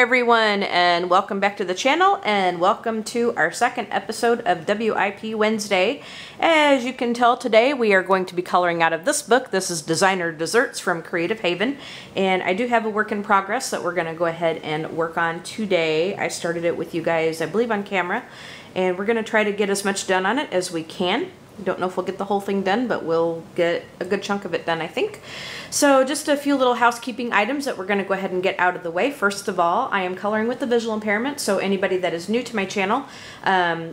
everyone, and welcome back to the channel, and welcome to our second episode of WIP Wednesday. As you can tell, today we are going to be coloring out of this book. This is Designer Desserts from Creative Haven, and I do have a work in progress that we're going to go ahead and work on today. I started it with you guys, I believe, on camera, and we're going to try to get as much done on it as we can. Don't know if we'll get the whole thing done, but we'll get a good chunk of it done, I think. So just a few little housekeeping items that we're going to go ahead and get out of the way. First of all, I am coloring with the visual impairment, so anybody that is new to my channel,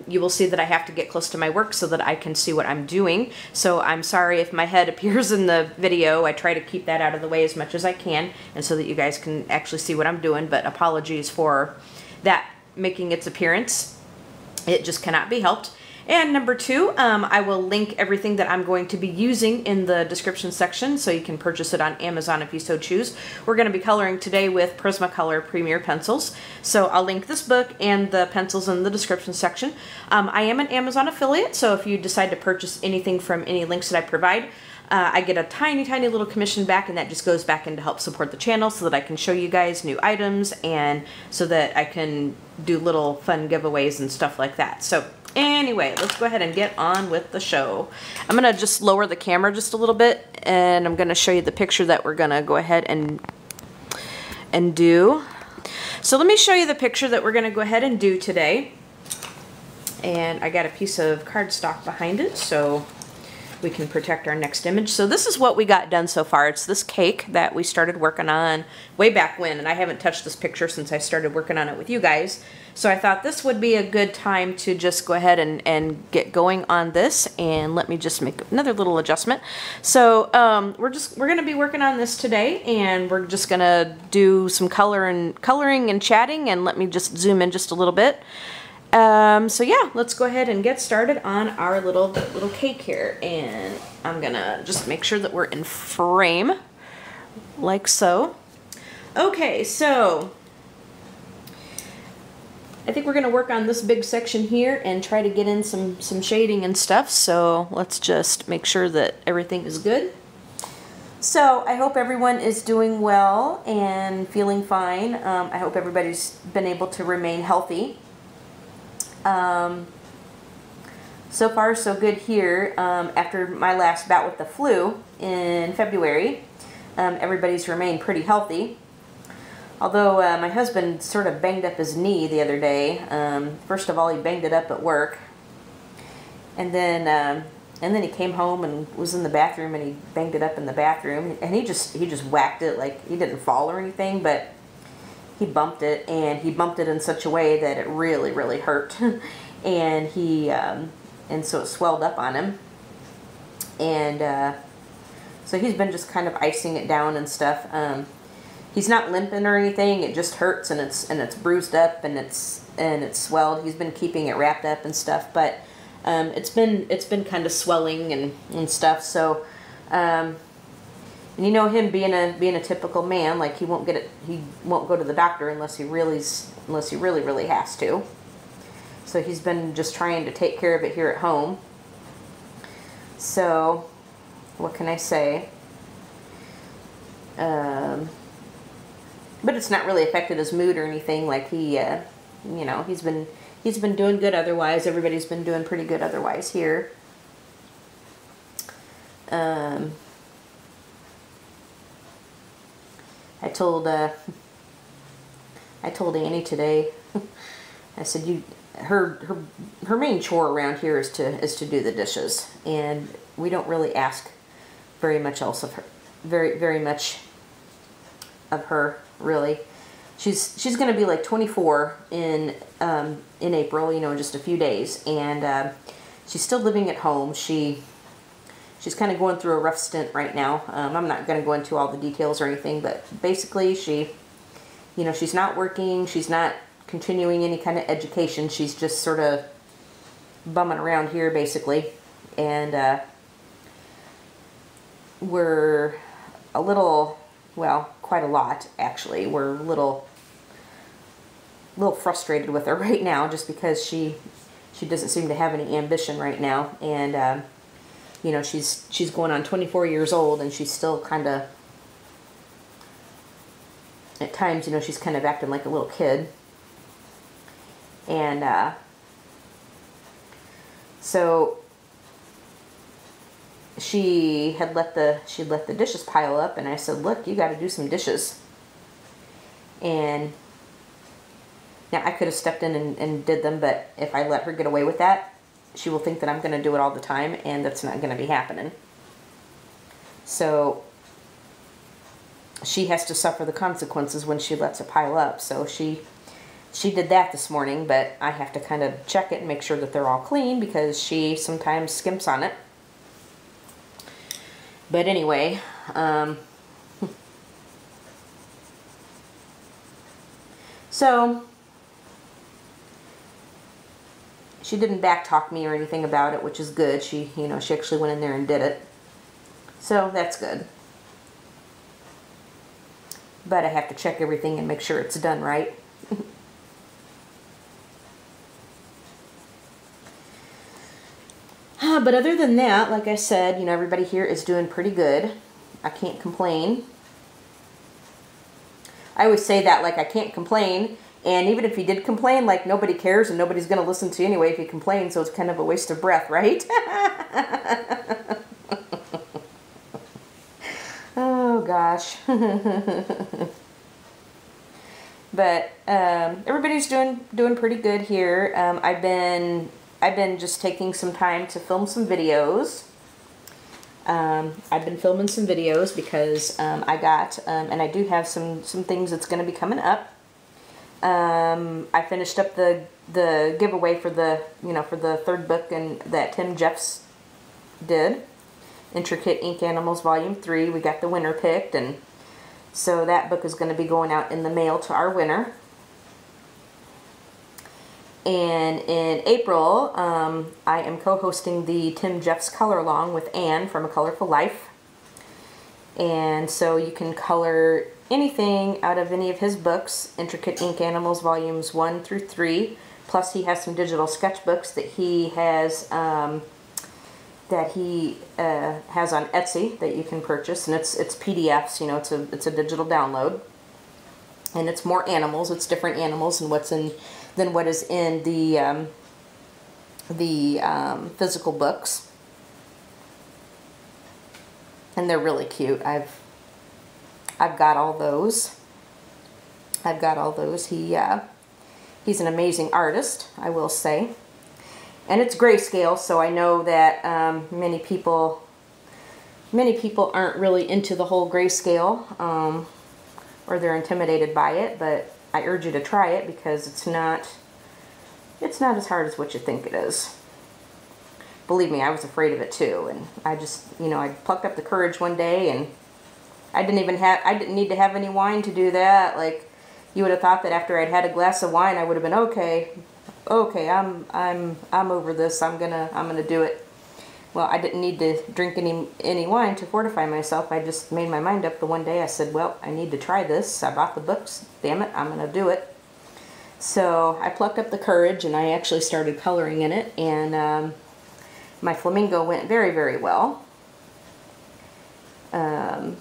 you will see that I have to get close to my work so that I can see what I'm doing. So I'm sorry if my head appears in the video. I try to keep that out of the way as much as I can, and so that you guys can actually see what I'm doing, but apologies for that making its appearance. It just cannot be helped. And number two, I will link everything that I'm going to be using in the description section so you can purchase it on Amazon if you so choose. We're going to be coloring today with Prismacolor Premier pencils. So I'll link this book and the pencils in the description section. I am an Amazon affiliate, so if you decide to purchase anything from any links that I provide, I get a tiny, tiny little commission back, and that just goes back in to help support the channel so that I can show you guys new items and so that I can do little fun giveaways and stuff like that. So anyway, let's go ahead and get on with the show. I'm going to just lower the camera just a little bit, and I'm going to show you the picture that we're going to go ahead and do. So let me show you the picture that we're going to go ahead and do today. And I got a piece of cardstock behind it so we can protect our next image. So this is what we got done so far. It's this cake that we started working on way back when, and I haven't touched this picture since I started working on it with you guys. So I thought this would be a good time to just go ahead and get going on this, and let me just make another little adjustment. So we're gonna be working on this today, and we're just gonna do some coloring and chatting, and let me just zoom in just a little bit. So yeah, let's go ahead and get started on our little cake here, and I'm gonna just make sure that we're in frame like so. Okay, so I think we're gonna work on this big section here and try to get in some shading and stuff, so let's just make sure that everything is good. So I hope everyone is doing well and feeling fine. I hope everybody's been able to remain healthy. So far so good here. After my last bout with the flu in February, everybody's remained pretty healthy. Although my husband sort of banged up his knee the other day. First of all, he banged it up at work, and then he came home and was in the bathroom, and he banged it up in the bathroom, and he just whacked it. Like, he didn't fall or anything, but he bumped it, and he bumped it in such a way that it really, really hurt. And so it swelled up on him. And so he's been just kind of icing it down and stuff. He's not limping or anything. It just hurts, and it's bruised up, and it's swelled. He's been keeping it wrapped up and stuff, but it's been kind of swelling and stuff. So and you know him being a typical man, like he won't go to the doctor unless he really has to. So he's been just trying to take care of it here at home. So what can I say? But it's not really affected his mood or anything. Like, he you know, he's been doing good otherwise. Everybody's been doing pretty good otherwise here. I told Annie today, I said, her main chore around here is to do the dishes, and we don't really ask very much else of her, very much of her, really. She's going to be like 24 in April, you know, in just a few days, and she's still living at home. She's kind of going through a rough stint right now. I'm not going to go into all the details or anything, but basically she's not working. She's not continuing any kind of education. She's just sort of bumming around here, basically. And we're a little, well, quite a lot, actually. We're a little frustrated with her right now, just because she doesn't seem to have any ambition right now. And you know, she's going on 24 years old, and she's still kind of at times, you know, she's kind of acting like a little kid. And so she'd let the dishes pile up, and I said, look, you got to do some dishes. And now I could have stepped in and did them, but if I let her get away with that, she will think that I'm going to do it all the time, and that's not going to be happening. So she has to suffer the consequences when she lets it pile up. So she did that this morning, but I have to kind of check it and make sure that they're all clean because she sometimes skimps on it. But anyway, so she didn't backtalk me or anything about it, which is good. She, you know, she actually went in there and did it. So that's good. But I have to check everything and make sure it's done right. But other than that, like I said, you know, everybody here is doing pretty good. I can't complain. I always say that, like, I can't complain. And even if you did complain, like, nobody cares and nobody's going to listen to you anyway if you complain. So it's kind of a waste of breath, right? Oh, gosh. But everybody's doing pretty good here. I've been just taking some time to film some videos. I've been filming some videos because I got, and I do have some things that's going to be coming up. I finished up the giveaway for the, you know, for the third book and that Tim Jeffs did, Intricate Ink Animals Volume 3. We got the winner picked, and so that book is going to be going out in the mail to our winner. And in April, I am co-hosting the Tim Jeffs Color Along with Anne from A Colorful Life. And so you can color anything out of any of his books, Intricate Ink Animals Volumes 1 through 3. Plus he has some digital sketchbooks that he has on Etsy that you can purchase. And it's PDFs, you know, it's a digital download. And it's more animals, it's different animals than what is in the physical books, and they're really cute. I've got all those. He's an amazing artist, I will say, and it's grayscale, so I know that many people aren't really into the whole grayscale, or they're intimidated by it, but I urge you to try it because it's not as hard as what you think it is. Believe me, I was afraid of it too, and I just, you know, I plucked up the courage one day, and I didn't need to have any wine to do that. Like, you would have thought that after I'd had a glass of wine, I would have been okay, I'm over this. I'm gonna do it. Well, I didn't need to drink any wine to fortify myself. I just made my mind up the one day. I said, well, I need to try this. I bought the books. Damn it, I'm going to do it. So I plucked up the courage, and I actually started coloring in it. And my flamingo went very, very well. My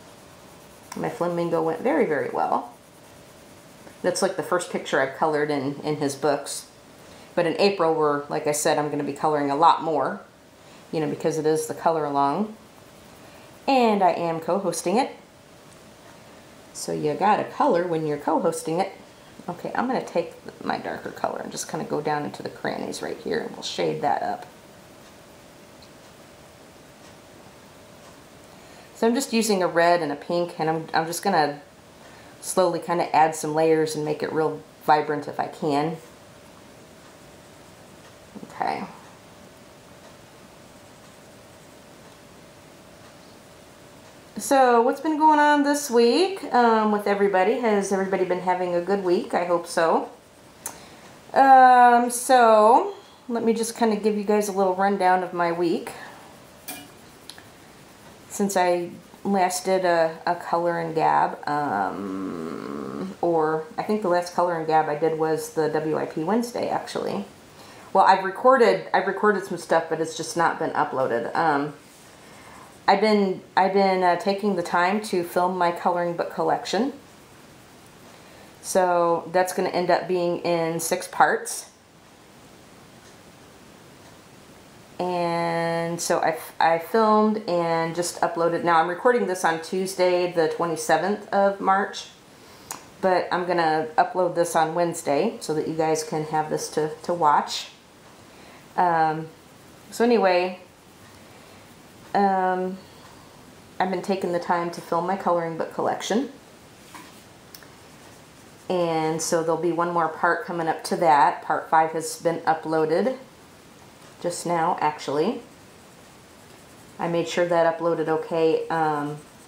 flamingo went very, very well. That's like the first picture I've colored in his books. But in April, like I said, I'm going to be coloring a lot more. You know, because it is the Color Along. And I am co-hosting it. So you gotta color when you're co-hosting it. Okay, I'm gonna take my darker color and just kind of go down into the crannies right here, and we'll shade that up. So I'm just using a red and a pink, and I'm just gonna slowly kind of add some layers and make it real vibrant if I can. Okay. So what's been going on this week with everybody? Has everybody been having a good week? I hope so. So let me just kind of give you guys a little rundown of my week. Since I last did a Color and Gab, or I think the last Color and Gab I did was the WIP Wednesday, actually. Well, I've recorded some stuff, but it's just not been uploaded. I've been taking the time to film my coloring book collection. So that's going to end up being in 6 parts. And so I filmed and just uploaded. Now I'm recording this on Tuesday the 27th of March, but I'm going to upload this on Wednesday so that you guys can have this to watch. So anyway, I've been taking the time to film my coloring book collection. And so there'll be one more part coming up to that. Part 5 has been uploaded just now, actually. I made sure that uploaded okay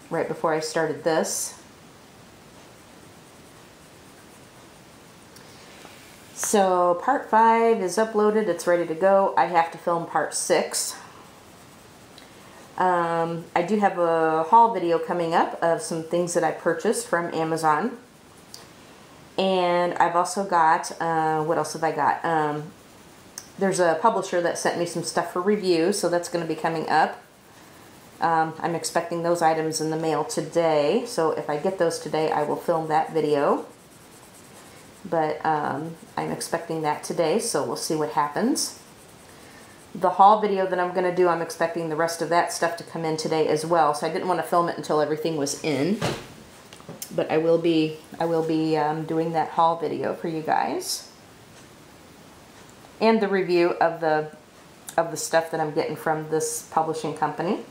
right before I started this. So part 5 is uploaded, it's ready to go. I have to film part 6. I do have a haul video coming up of some things that I purchased from Amazon. And I've also got, what else have I got? There's a publisher that sent me some stuff for review, so that's going to be coming up. I'm expecting those items in the mail today, so if I get those today, I will film that video. But I'm expecting that today, so we'll see what happens. The haul video that I'm going to do, I'm expecting the rest of that stuff to come in today as well, so I didn't want to film it until everything was in. But I will be doing that haul video for you guys. And the review of the stuff that I'm getting from this publishing company.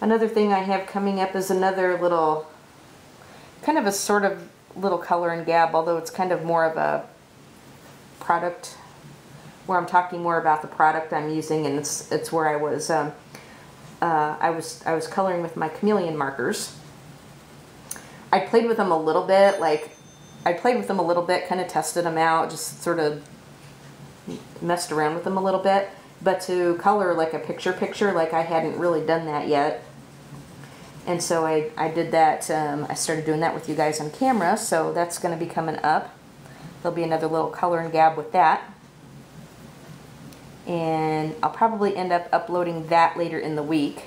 Another thing I have coming up is another little, kind of a sort of little color and gab, although it's kind of more of a product, where I'm talking more about the product I'm using, and it's where I was coloring with my chameleon markers. I played with them a little bit, kind of tested them out, just sort of messed around with them a little bit. But to color like a picture, like I hadn't really done that yet. And so I did that, I started doing that with you guys on camera, so that's going to be coming up. There'll be another little color and gab with that. And I'll probably end up uploading that later in the week.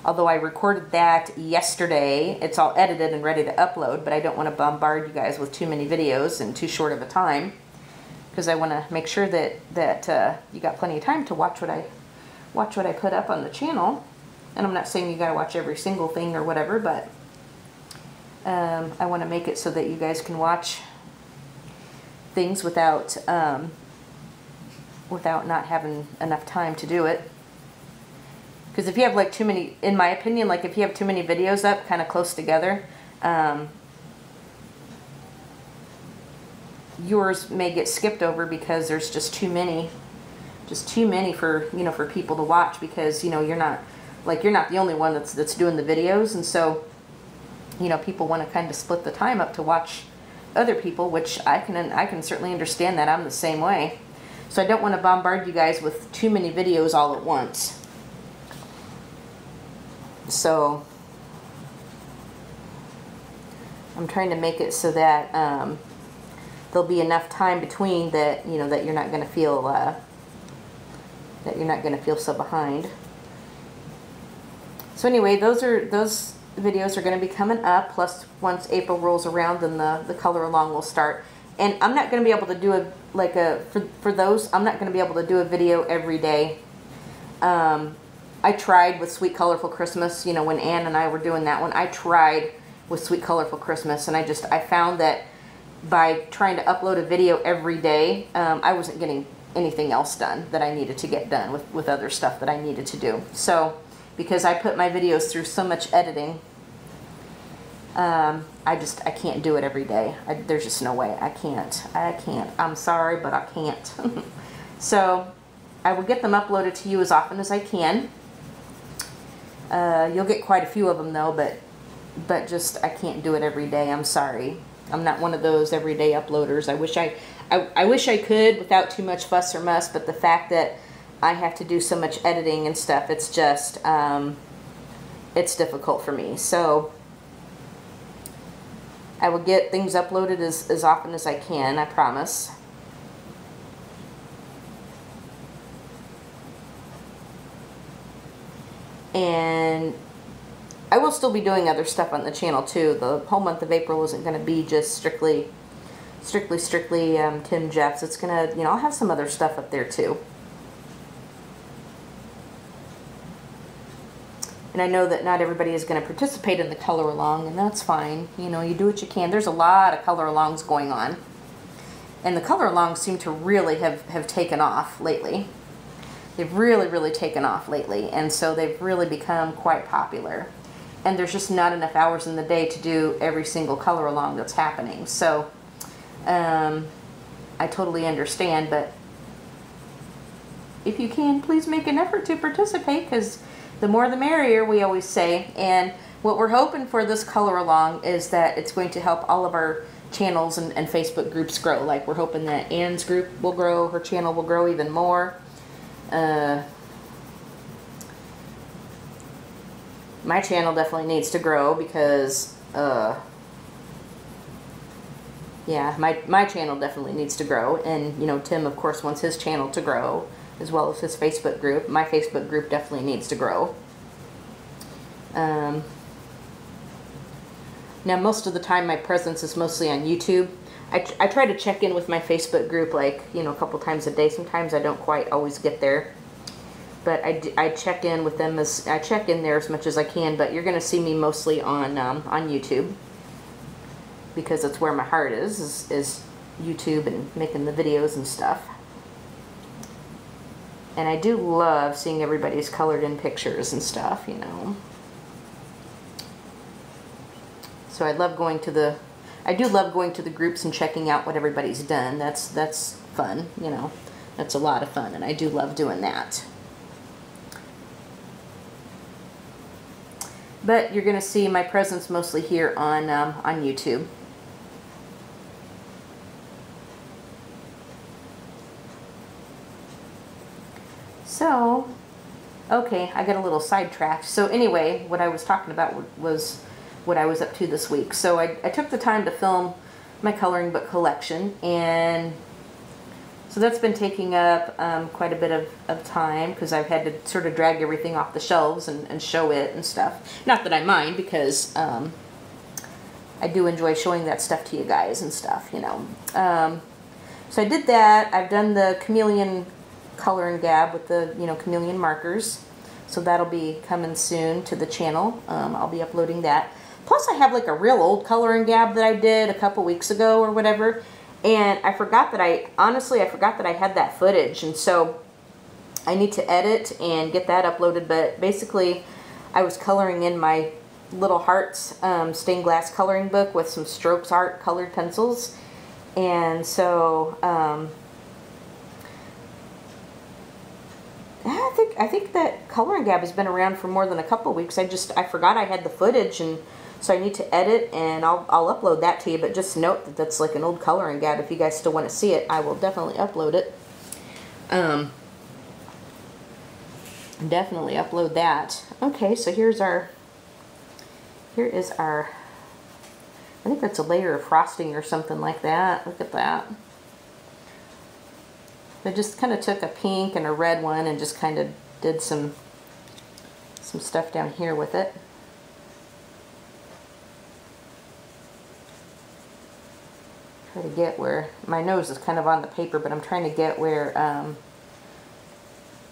Although I recorded that yesterday, it's all edited and ready to upload, but I don't want to bombard you guys with too many videos in too short of a time, because I want to make sure that you got plenty of time to watch what I put up on the channel. And I'm not saying you got to watch every single thing or whatever, but I want to make it so that you guys can watch things without not having enough time to do it. Because if you have like too many, in my opinion, like if you have too many videos up kind of close together, yours may get skipped over because there's just too many for, you know, for people to watch, because, you know, you're not the only one that's doing the videos, and so, you know, people want to kind of split the time up to watch other people, which I can certainly understand that. I'm the same way. So I don't want to bombard you guys with too many videos all at once. So I'm trying to make it so that there'll be enough time between that, you know, that you're not going to feel so behind. So anyway, those videos are going to be coming up. Plus, once April rolls around, then the color along will start. And I'm not going to be able to do for those. I'm not going to be able to do a video every day. I tried with Sweet Colorful Christmas, you know, when Ann and I were doing that one. I tried with Sweet Colorful Christmas, and I found that by trying to upload a video every day, I wasn't getting anything else done that I needed to get done with other stuff that I needed to do. So, because I put my videos through so much editing, I can't do it every day. There's just no way. I can't. I'm sorry, but I can't. So, I will get them uploaded to you as often as I can. You'll get quite a few of them though, but just I can't do it every day. I'm sorry. I'm not one of those everyday uploaders. I wish I could without too much fuss or muss, but the fact that I have to do so much editing and stuff, it's just it's difficult for me. So I will get things uploaded as often as I can, I promise. And I will still be doing other stuff on the channel too. The whole month of April isn't going to be just strictly Tim Jeffs. It's going to, you know, I'll have some other stuff up there too. And I know that not everybody is going to participate in the color along, and that's fine. You know, you do what you can. There's a lot of color alongs going on. And the color alongs seem to really have taken off lately. They've really taken off lately. And so they've really become quite popular. And there's just not enough hours in the day to do every single color along that's happening. So I totally understand, but if you can, please make an effort to participate, because the more the merrier, we always say. And what we're hoping for this color along is that it's going to help all of our channels and Facebook groups grow. Like, we're hoping that Anne's group will grow, her channel will grow even more. My channel definitely needs to grow because, yeah, my channel definitely needs to grow. And, you know, Tim, of course, wants his channel to grow, as well as his Facebook group. My Facebook group definitely needs to grow. Now, most of the time, my presence is mostly on YouTube. I try to check in with my Facebook group, like, you know, a couple times a day. Sometimes I don't quite always get there. But I check in with them, I check in there as much as I can, but you're going to see me mostly on YouTube. Because that's where my heart is YouTube and making the videos and stuff. And I do love seeing everybody's colored in pictures and stuff, you know. So I do love going to the groups and checking out what everybody's done. That's fun, you know. That's a lot of fun, and I do love doing that. But you're going to see my presence mostly here on YouTube. So, okay, I got a little sidetracked. So anyway, what I was talking about was what I was up to this week. So I took the time to film my coloring book collection, and so that's been taking up quite a bit of time, because I've had to sort of drag everything off the shelves and show it and stuff. Not that I mind, because I do enjoy showing that stuff to you guys and stuff, you know. So I did that. I've done the chameleon Color Gab with the, you know, chameleon markers. So that'll be coming soon to the channel. I'll be uploading that. Plus I have like a real old Color Gab that I did a couple weeks ago or whatever. And I forgot that honestly forgot that I had that footage. And so I need to edit and get that uploaded. But basically I was coloring in my Little Hearts stained glass coloring book with some Strokes Art colored pencils. And so I think that Color Gab has been around for more than a couple of weeks. I forgot I had the footage, and so I need to edit, and I'll upload that to you. But just note that that's like an old Color Gab. If you guys still want to see it, I will definitely upload it. Definitely upload that. Okay, so here is our, I think that's a layer of frosting or something like that. Look at that. I just kind of took a pink and a red one and just kind of did some stuff down here with it. Try to get where, my nose is kind of on the paper, but I'm trying to get where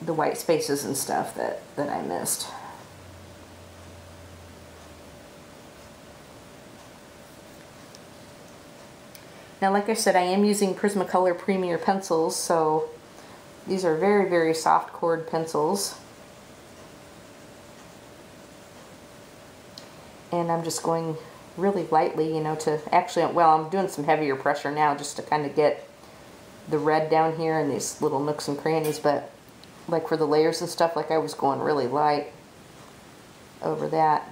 the white spaces and stuff that I missed. Now, like I said, I am using Prismacolor Premier pencils, so these are very, very soft cord pencils. And I'm just going really lightly, you know, to actually, well, I'm doing some heavier pressure now just to kind of get the red down here in these little nooks and crannies, but like for the layers and stuff, like I was going really light over that.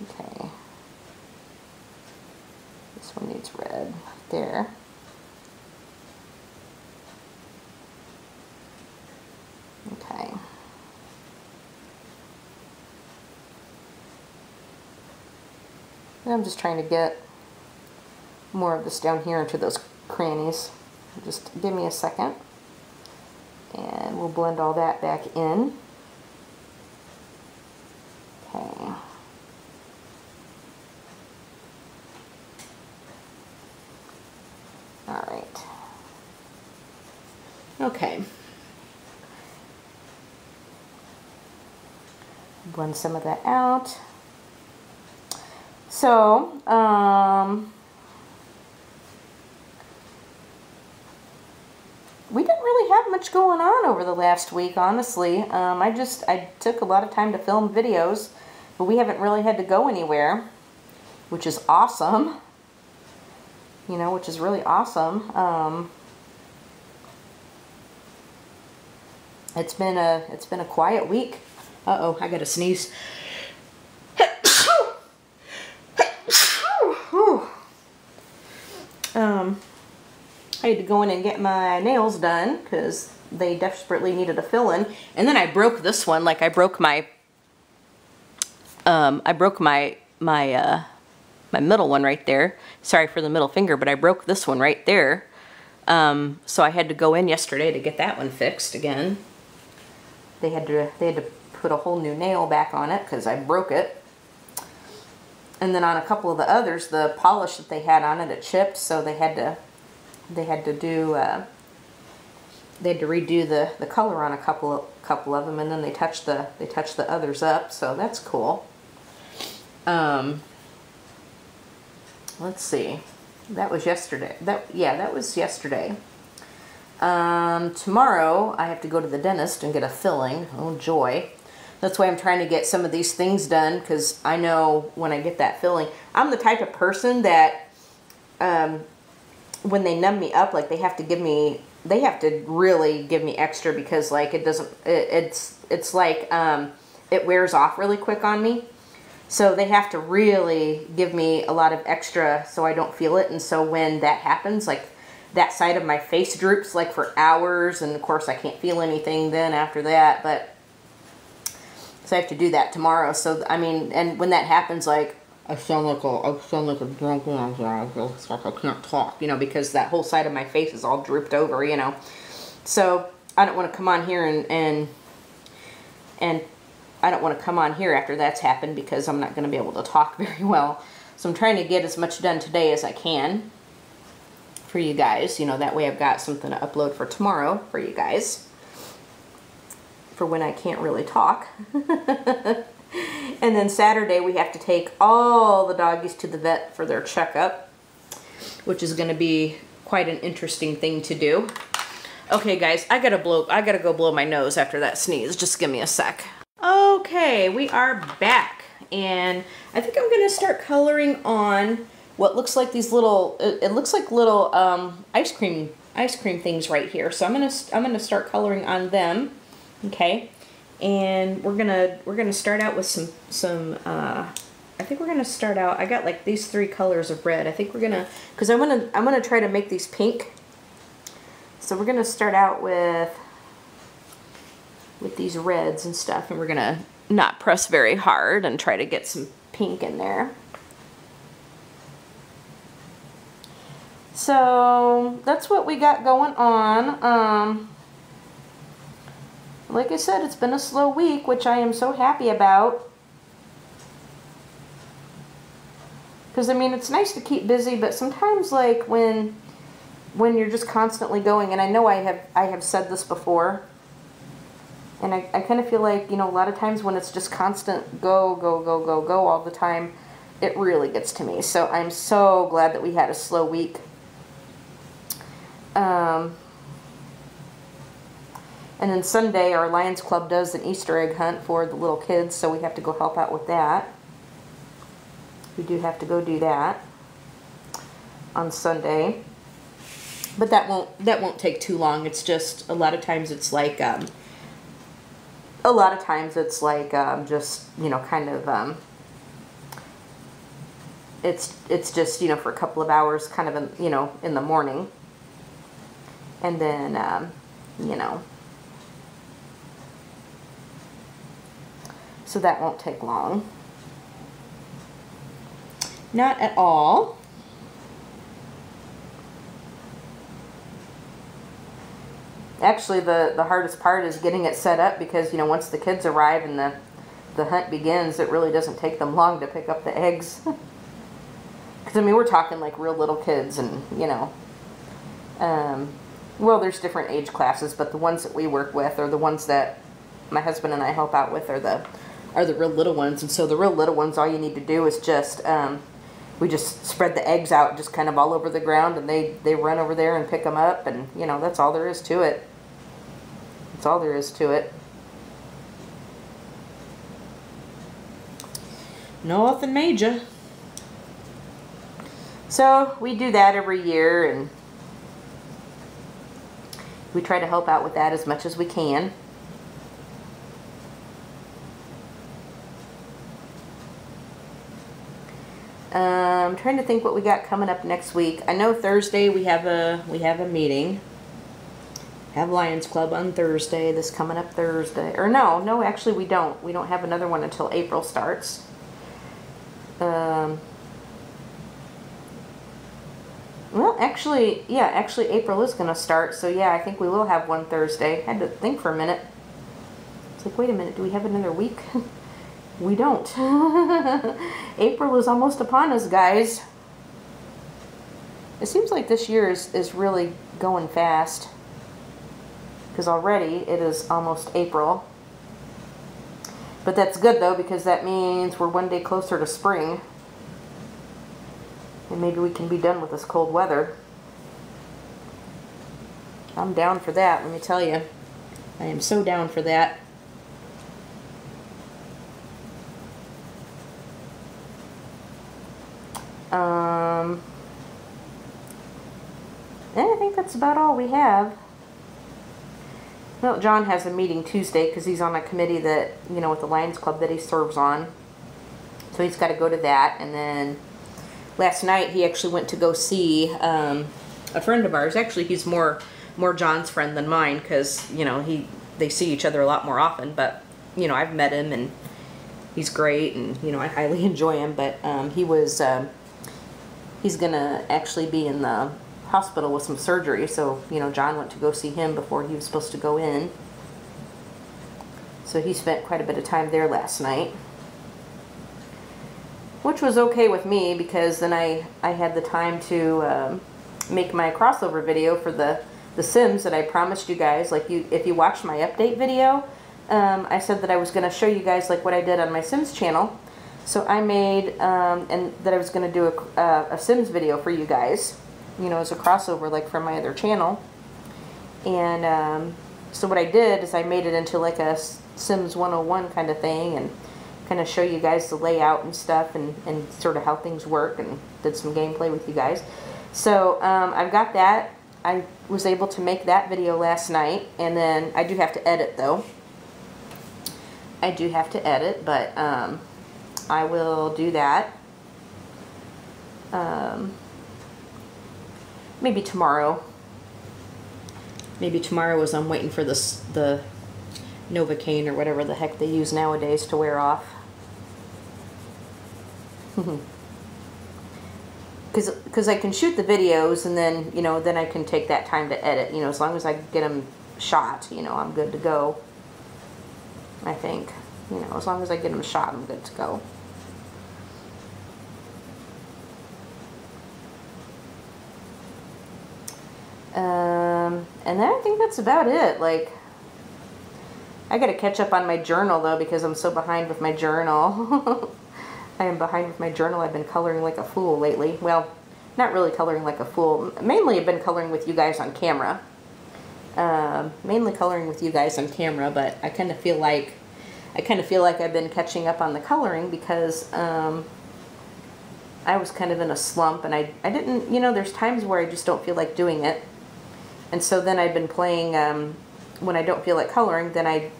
Okay. This one needs red there. Okay. And I'm just trying to get more of this down here into those crannies. Just give me a second. And we'll blend all that back in. Okay. Okay. Blend some of that out. So, we didn't really have much going on over the last week, honestly. I took a lot of time to film videos, but we haven't really had to go anywhere, which is awesome. You know, which is really awesome. It's been a quiet week. Uh-oh, I gotta sneeze. I had to go in and get my nails done because they desperately needed a fill-in. And then I broke this one, like I broke my my middle one right there. Sorry for the middle finger, but I broke this one right there. So I had to go in yesterday to get that one fixed again. They had to put a whole new nail back on it because I broke it. And then on a couple of the others, the polish that they had on it, it chipped, so they had to redo the color on a couple of them, and then they touched the others up, so that's cool. Let's see, that was yesterday. That was yesterday. Tomorrow I have to go to the dentist and get a filling. Oh joy. That's why I'm trying to get some of these things done, because I know when I get that filling, I'm the type of person that when they numb me up, like they have to really give me extra, because like it's like it wears off really quick on me. So they have to really give me a lot of extra so I don't feel it. And so when that happens, like that side of my face droops like for hours, and of course I can't feel anything then after that, but so I have to do that tomorrow. So I mean, and when that happens, like I sound like a drunk man. It's like I can't talk, you know, because that whole side of my face is all drooped over, you know. So I don't want to come on here and I don't want to come on here after that's happened, because I'm not going to be able to talk very well. So I'm trying to get as much done today as I can for you guys. You know, that way I've got something to upload for tomorrow for you guys, for when I can't really talk. And then Saturday we have to take all the doggies to the vet for their checkup, which is going to be quite an interesting thing to do. Okay guys, I gotta go blow my nose after that sneeze. Just give me a sec. Okay, we are back, and I think I'm gonna start coloring on what looks like these little, it looks like little ice cream things right here. So I'm gonna start coloring on them. Okay, and we're gonna start out with some I think we're gonna start out, I got like these 3 colors of red. I think we're gonna, because I'm gonna try to make these pink. So we're gonna start out with these reds and stuff, and we're gonna not press very hard and try to get some pink in there. So that's what we got going on. Like I said, it's been a slow week, which I am so happy about. Because I mean, it's nice to keep busy, but sometimes like when you're just constantly going, and I know I have said this before, and I kind of feel like, you know, a lot of times when it's just constant go, go, go, go, go all the time, it really gets to me. So I'm so glad that we had a slow week. And then Sunday, our Lions Club does an Easter egg hunt for the little kids, so we have to go help out with that. We do have to go do that on Sunday. But that won't take too long. It's just, a lot of times it's like, just, you know, kind of, it's just, you know, for a couple of hours, kind of, in, you know, in the morning. And then, you know, so that won't take long. Not at all. Actually, the hardest part is getting it set up, because, you know, once the kids arrive and the hunt begins, it really doesn't take them long to pick up the eggs. Because, I mean, we're talking like real little kids, and, you know, well, there's different age classes, but the ones that we work with are the ones that my husband and I help out with are the real little ones. And so the real little ones, all you need to do is just, we just spread the eggs out just kind of all over the ground, and they run over there and pick them up, and you know, that's all there is to it. That's all there is to it. Nothing major. So we do that every year, and we try to help out with that as much as we can. I'm trying to think what we got coming up next week. I know Thursday we have a meeting. Have Lions Club on Thursday, this coming up Thursday. Or no, actually we don't. We don't have another one until April starts. Well, actually, yeah, actually April is going to start, so yeah, I think we will have one Thursday. I had to think for a minute. It's like, wait a minute, do we have another week? We don't. April is almost upon us, guys. It seems like this year is really going fast, because already it is almost April. But that's good, though, because that means we're one day closer to spring. And maybe we can be done with this cold weather. I'm down for that, let me tell you. I am so down for that. And I think that's about all we have. Well, John has a meeting Tuesday because he's on a committee that, you know, with the Lions Club that he serves on. So he's got to go to that. And then last night he actually went to go see a friend of ours. Actually, he's more John's friend than mine because, you know, they see each other a lot more often. But, you know, I've met him and he's great, and, you know, I highly enjoy him. But he's going to actually be in the hospital with some surgery, so, you know, John went to go see him before he was supposed to go in. So he spent quite a bit of time there last night, which was okay with me because then I had the time to make my crossover video for the Sims that I promised you guys. Like, if you watched my update video, I said that I was going to show you guys like what I did on my Sims channel. So I made and that I was going to do a Sims video for you guys, you know, as a crossover like from my other channel. And so what I did is I made it into like a Sims 101 kind of thing, and kind of show you guys the layout and stuff, and sort of how things work, and did some gameplay with you guys. So I've got that. I was able to make that video last night, and then I do have to edit though. I do have to edit, but I will do that. Maybe tomorrow. Maybe tomorrow as I'm waiting for the Novocaine or whatever the heck they use nowadays to wear off. Because I can shoot the videos, and then, you know, then I can take that time to edit. You know, as long as I get them shot, you know, I'm good to go. I think. You know, as long as I get them shot, I'm good to go. And then I think that's about it. Like, I gotta catch up on my journal though, because I'm so behind with my journal. I am behind with my journal. I've been coloring like a fool lately. Well, not really coloring like a fool. Mainly I've been coloring with you guys on camera. Mainly coloring with you guys on camera, but I kind of feel like I've been catching up on the coloring because I was kind of in a slump, and I didn't, you know, there's times where I just don't feel like doing it. And so then I've been playing, when I don't feel like coloring, then I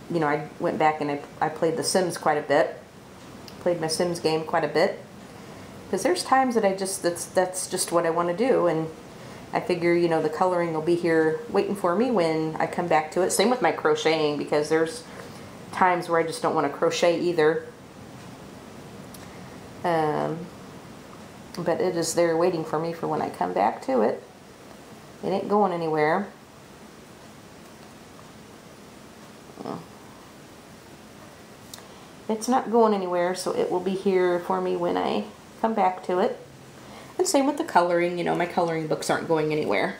went back and I played The Sims quite a bit. Played my Sims game quite a bit. Because there's times that that's just what I want to do, and I figure, you know, the coloring will be here waiting for me when I come back to it. Same with my crocheting, because there's times where I just don't want to crochet either. But it is there waiting for me for when I come back to it. It ain't going anywhere. It's not going anywhere, so it will be here for me when I come back to it. And same with the coloring, you know, my coloring books aren't going anywhere.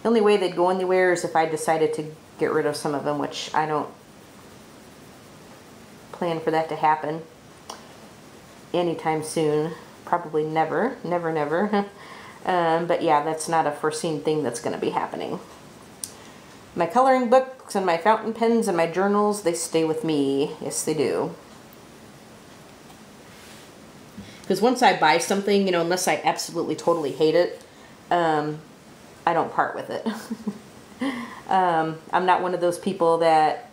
The only way they'd go anywhere is if I decided to get rid of some of them, which I don't plan for that to happen anytime soon. Probably never, never, never. But yeah, that's not a foreseen thing that's going to be happening. My coloring books and my fountain pens and my journals, they stay with me. Yes, they do. Because once I buy something, you know, unless I absolutely totally hate it, I don't part with it. I'm not one of those people that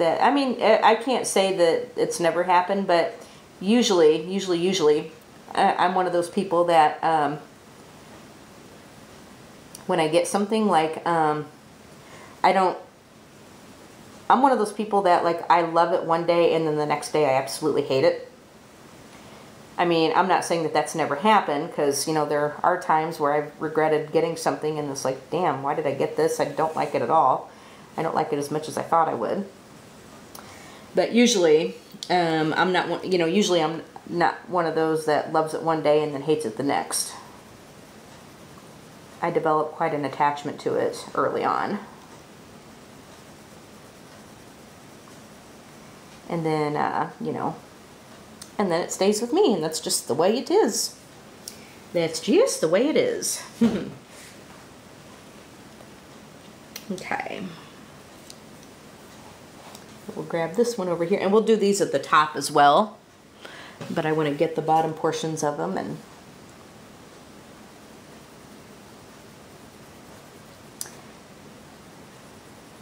I mean, I can't say that it's never happened, but usually, I'm one of those people that, when I get something, like, I'm one of those people that, like, I love it one day and then the next day I absolutely hate it. I mean, I'm not saying that that's never happened, because, you know, there are times where I've regretted getting something and it's like, damn, why did I get this? I don't like it at all. I don't like it as much as I thought I would. But usually, I'm not one, you know, usually I'm not one of those that loves it one day and then hates it the next. I developed quite an attachment to it early on. And then, you know, and then it stays with me, and that's just the way it is. That's just the way it is. Okay. We'll grab this one over here, and we'll do these at the top as well. But I want to get the bottom portions of them. And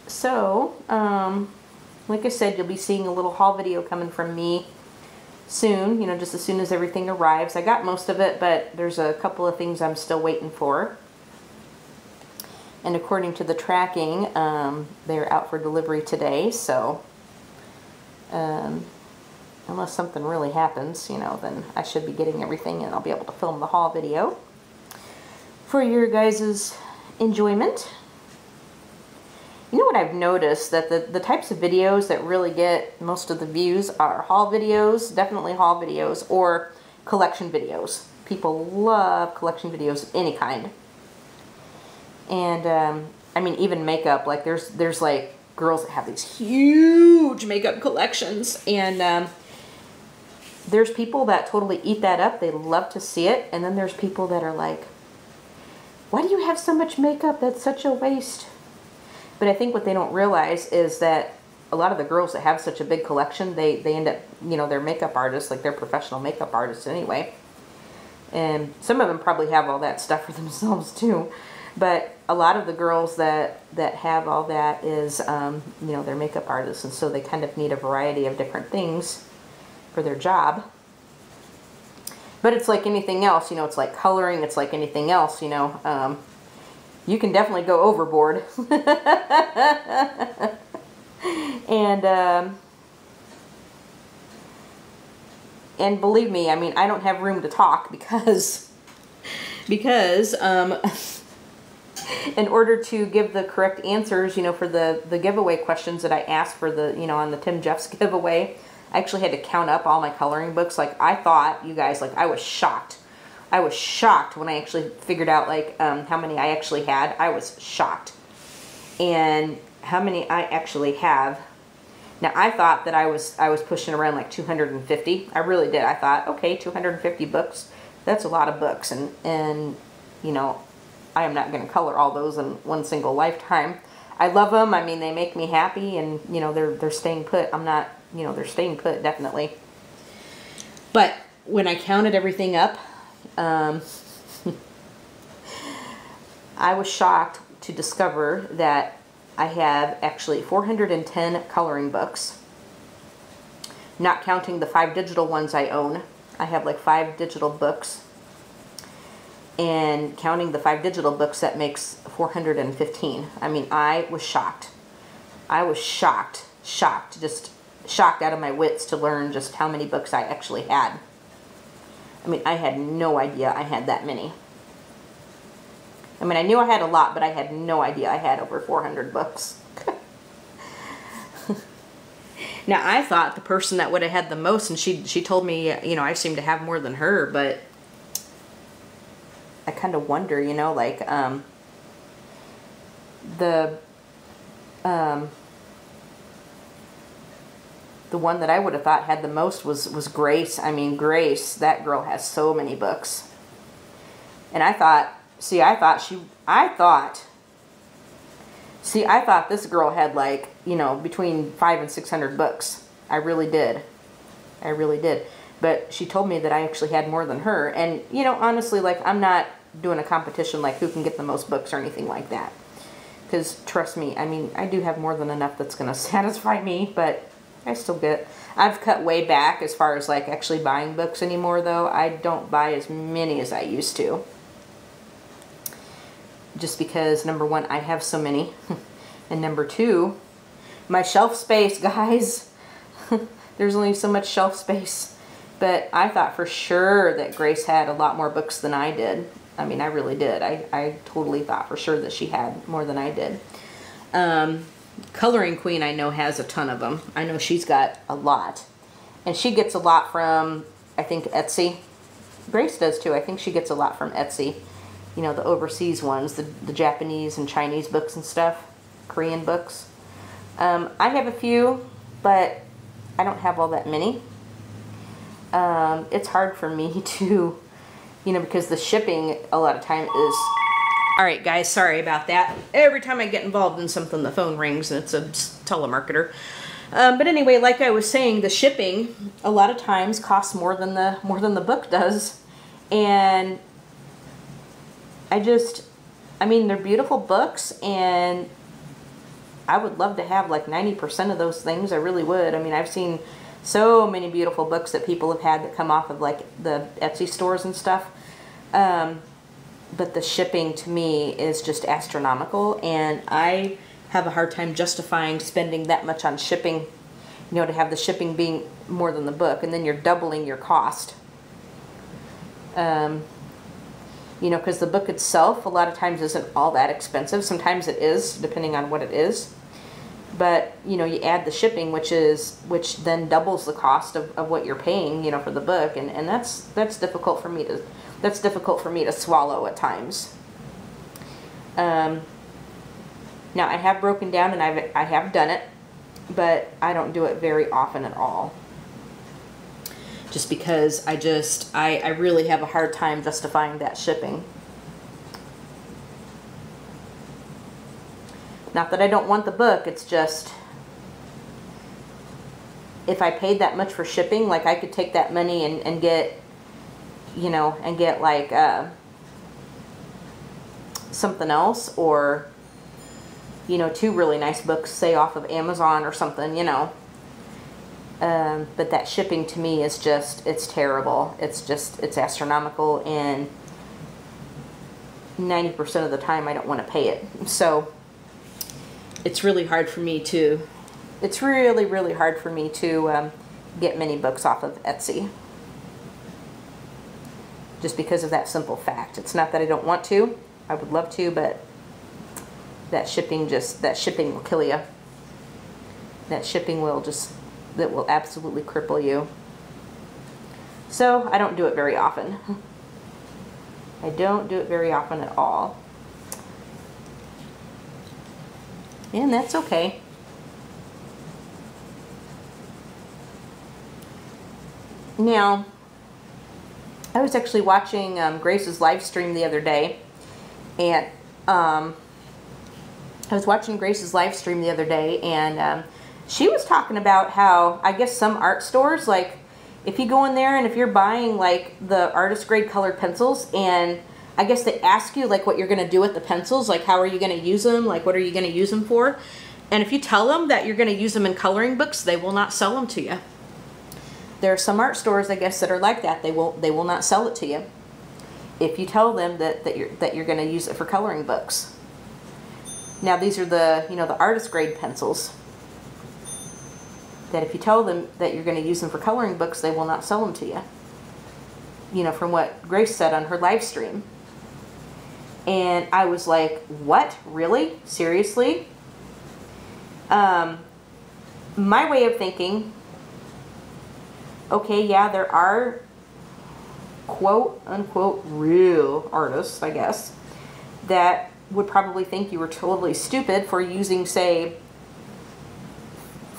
so, like I said, you'll be seeing a little haul video coming from me soon, you know, just as soon as everything arrives. I got most of it, but there's a couple of things I'm still waiting for. And according to the tracking, they're out for delivery today, so unless something really happens, you know, then I should be getting everything and I'll be able to film the haul video for your guys' enjoyment. You know what I've noticed? That the types of videos that really get most of the views are haul videos, definitely haul videos, or collection videos. People love collection videos of any kind. And, I mean, even makeup, like there's like girls that have these huge makeup collections, and there's people that totally eat that up. They love to see it. And then there's people that are like, why do you have so much makeup? That's such a waste. But I think what they don't realize is that a lot of the girls that have such a big collection, they end up, you know, they're makeup artists, like they're professional makeup artists anyway. And some of them probably have all that stuff for themselves too. But a lot of the girls that have all that is, you know, they're makeup artists. And so they kind of need a variety of different things for their job. But it's like anything else, you know, it's like coloring, it's like anything else, you know. You can definitely go overboard. And believe me, I mean, I don't have room to talk because in order to give the correct answers, you know, for the giveaway questions that I asked for the, you know, on the Tim Jeffs giveaway, I actually had to count up all my coloring books. Like, I thought, you guys, like, I was shocked. I was shocked when I actually figured out, like, how many I actually had. I was shocked. And how many I actually have. Now, I thought that I was pushing around like 250. I really did. I thought, okay, 250 books. That's a lot of books. And you know, I am not going to color all those in one single lifetime. I love them. I mean, they make me happy, and, you know, they're staying put. I'm not, you know, they're staying put, definitely. But when I counted everything up, I was shocked to discover that I have actually 410 coloring books, not counting the 5 digital ones I own. I have like 5 digital books, and counting the 5 digital books, that makes 415. I mean, I was shocked. I was shocked, just shocked out of my wits to learn just how many books I actually had. I mean, I had no idea I had that many. I mean, I knew I had a lot, but I had no idea I had over 400 books. Now, I thought the person that would have had the most, and she told me, you know, I seem to have more than her, but I kind of wonder, you know, like, The one that I would have thought had the most was Grace. I mean, Grace, that girl has so many books. And I thought, I thought this girl had like, you know, between 500 and 600 books. I really did. I really did. But she told me that I actually had more than her. And, you know, honestly, like, I'm not doing a competition like who can get the most books or anything like that. Because, trust me, I mean, I do have more than enough that's going to satisfy me, but I still get... I've cut way back as far as, like, actually buying books anymore, though. I don't buy as many as I used to. Just because, number one, I have so many. And number two, my shelf space, guys. There's only so much shelf space. But I thought for sure that Grace had a lot more books than I did. I mean, I really did. I totally thought for sure that she had more than I did. Coloring Queen, I know, has a ton of them. I know she's got a lot. And she gets a lot from, I think, Etsy. Grace does too. I think she gets a lot from Etsy. You know, the overseas ones, the Japanese and Chinese books and stuff. Korean books. I have a few, but I don't have all that many. It's hard for me to, you know, because the shipping a lot of time is... Alright guys, sorry about that. Every time I get involved in something, the phone rings and it's a telemarketer. But anyway, like I was saying, the shipping a lot of times costs more than the book does. And I mean, they're beautiful books, and I would love to have like 90% of those things. I really would. I mean, I've seen so many beautiful books that people have had that come off of like the Etsy stores and stuff. But the shipping to me is just astronomical, and I have a hard time justifying spending that much on shipping, you know, to have the shipping being more than the book, and then you're doubling your cost. You know, because the book itself a lot of times isn't all that expensive. Sometimes it is, depending on what it is. But, you know, you add the shipping, which then doubles the cost of what you're paying, you know, for the book, and that's difficult for me to swallow at times. Now I have broken down and I have done it, but I don't do it very often at all. Just because I really have a hard time justifying that shipping. Not that I don't want the book, it's just, if I paid that much for shipping, like I could take that money and get, you know, and get like something else, or, you know, 2 really nice books, say off of Amazon or something, you know. But that shipping to me is just, it's terrible. It's astronomical, and 90% of the time I don't want to pay it. So it's really hard for me to, really hard for me to get many books off of Etsy. Just because of that simple fact. It's not that I don't want to. I would love to, but that shipping will kill you. That shipping will that will absolutely cripple you. So I don't do it very often. I don't do it very often at all. And that's okay. Now, I was actually watching Grace's live stream the other day, and she was talking about how, I guess some art stores, like, if you go in there and if you're buying like the artist grade colored pencils, and I guess they ask you like what you're going to do with the pencils, like how are you going to use them, like what are you going to use them for, and if you tell them that you're going to use them in coloring books, they will not sell them to you. There are some art stores, I guess, that are like that. They will not sell it to you if you tell them that you're going to use it for coloring books. Now these are the, you know, the artist grade pencils, that if you tell them that you're going to use them for coloring books, they will not sell them to you. You know, from what Grace said on her live stream. And I was like, what? Really? Seriously? My way of thinking, okay, yeah, there are quote unquote real artists, I guess, that would probably think you were totally stupid for using, say,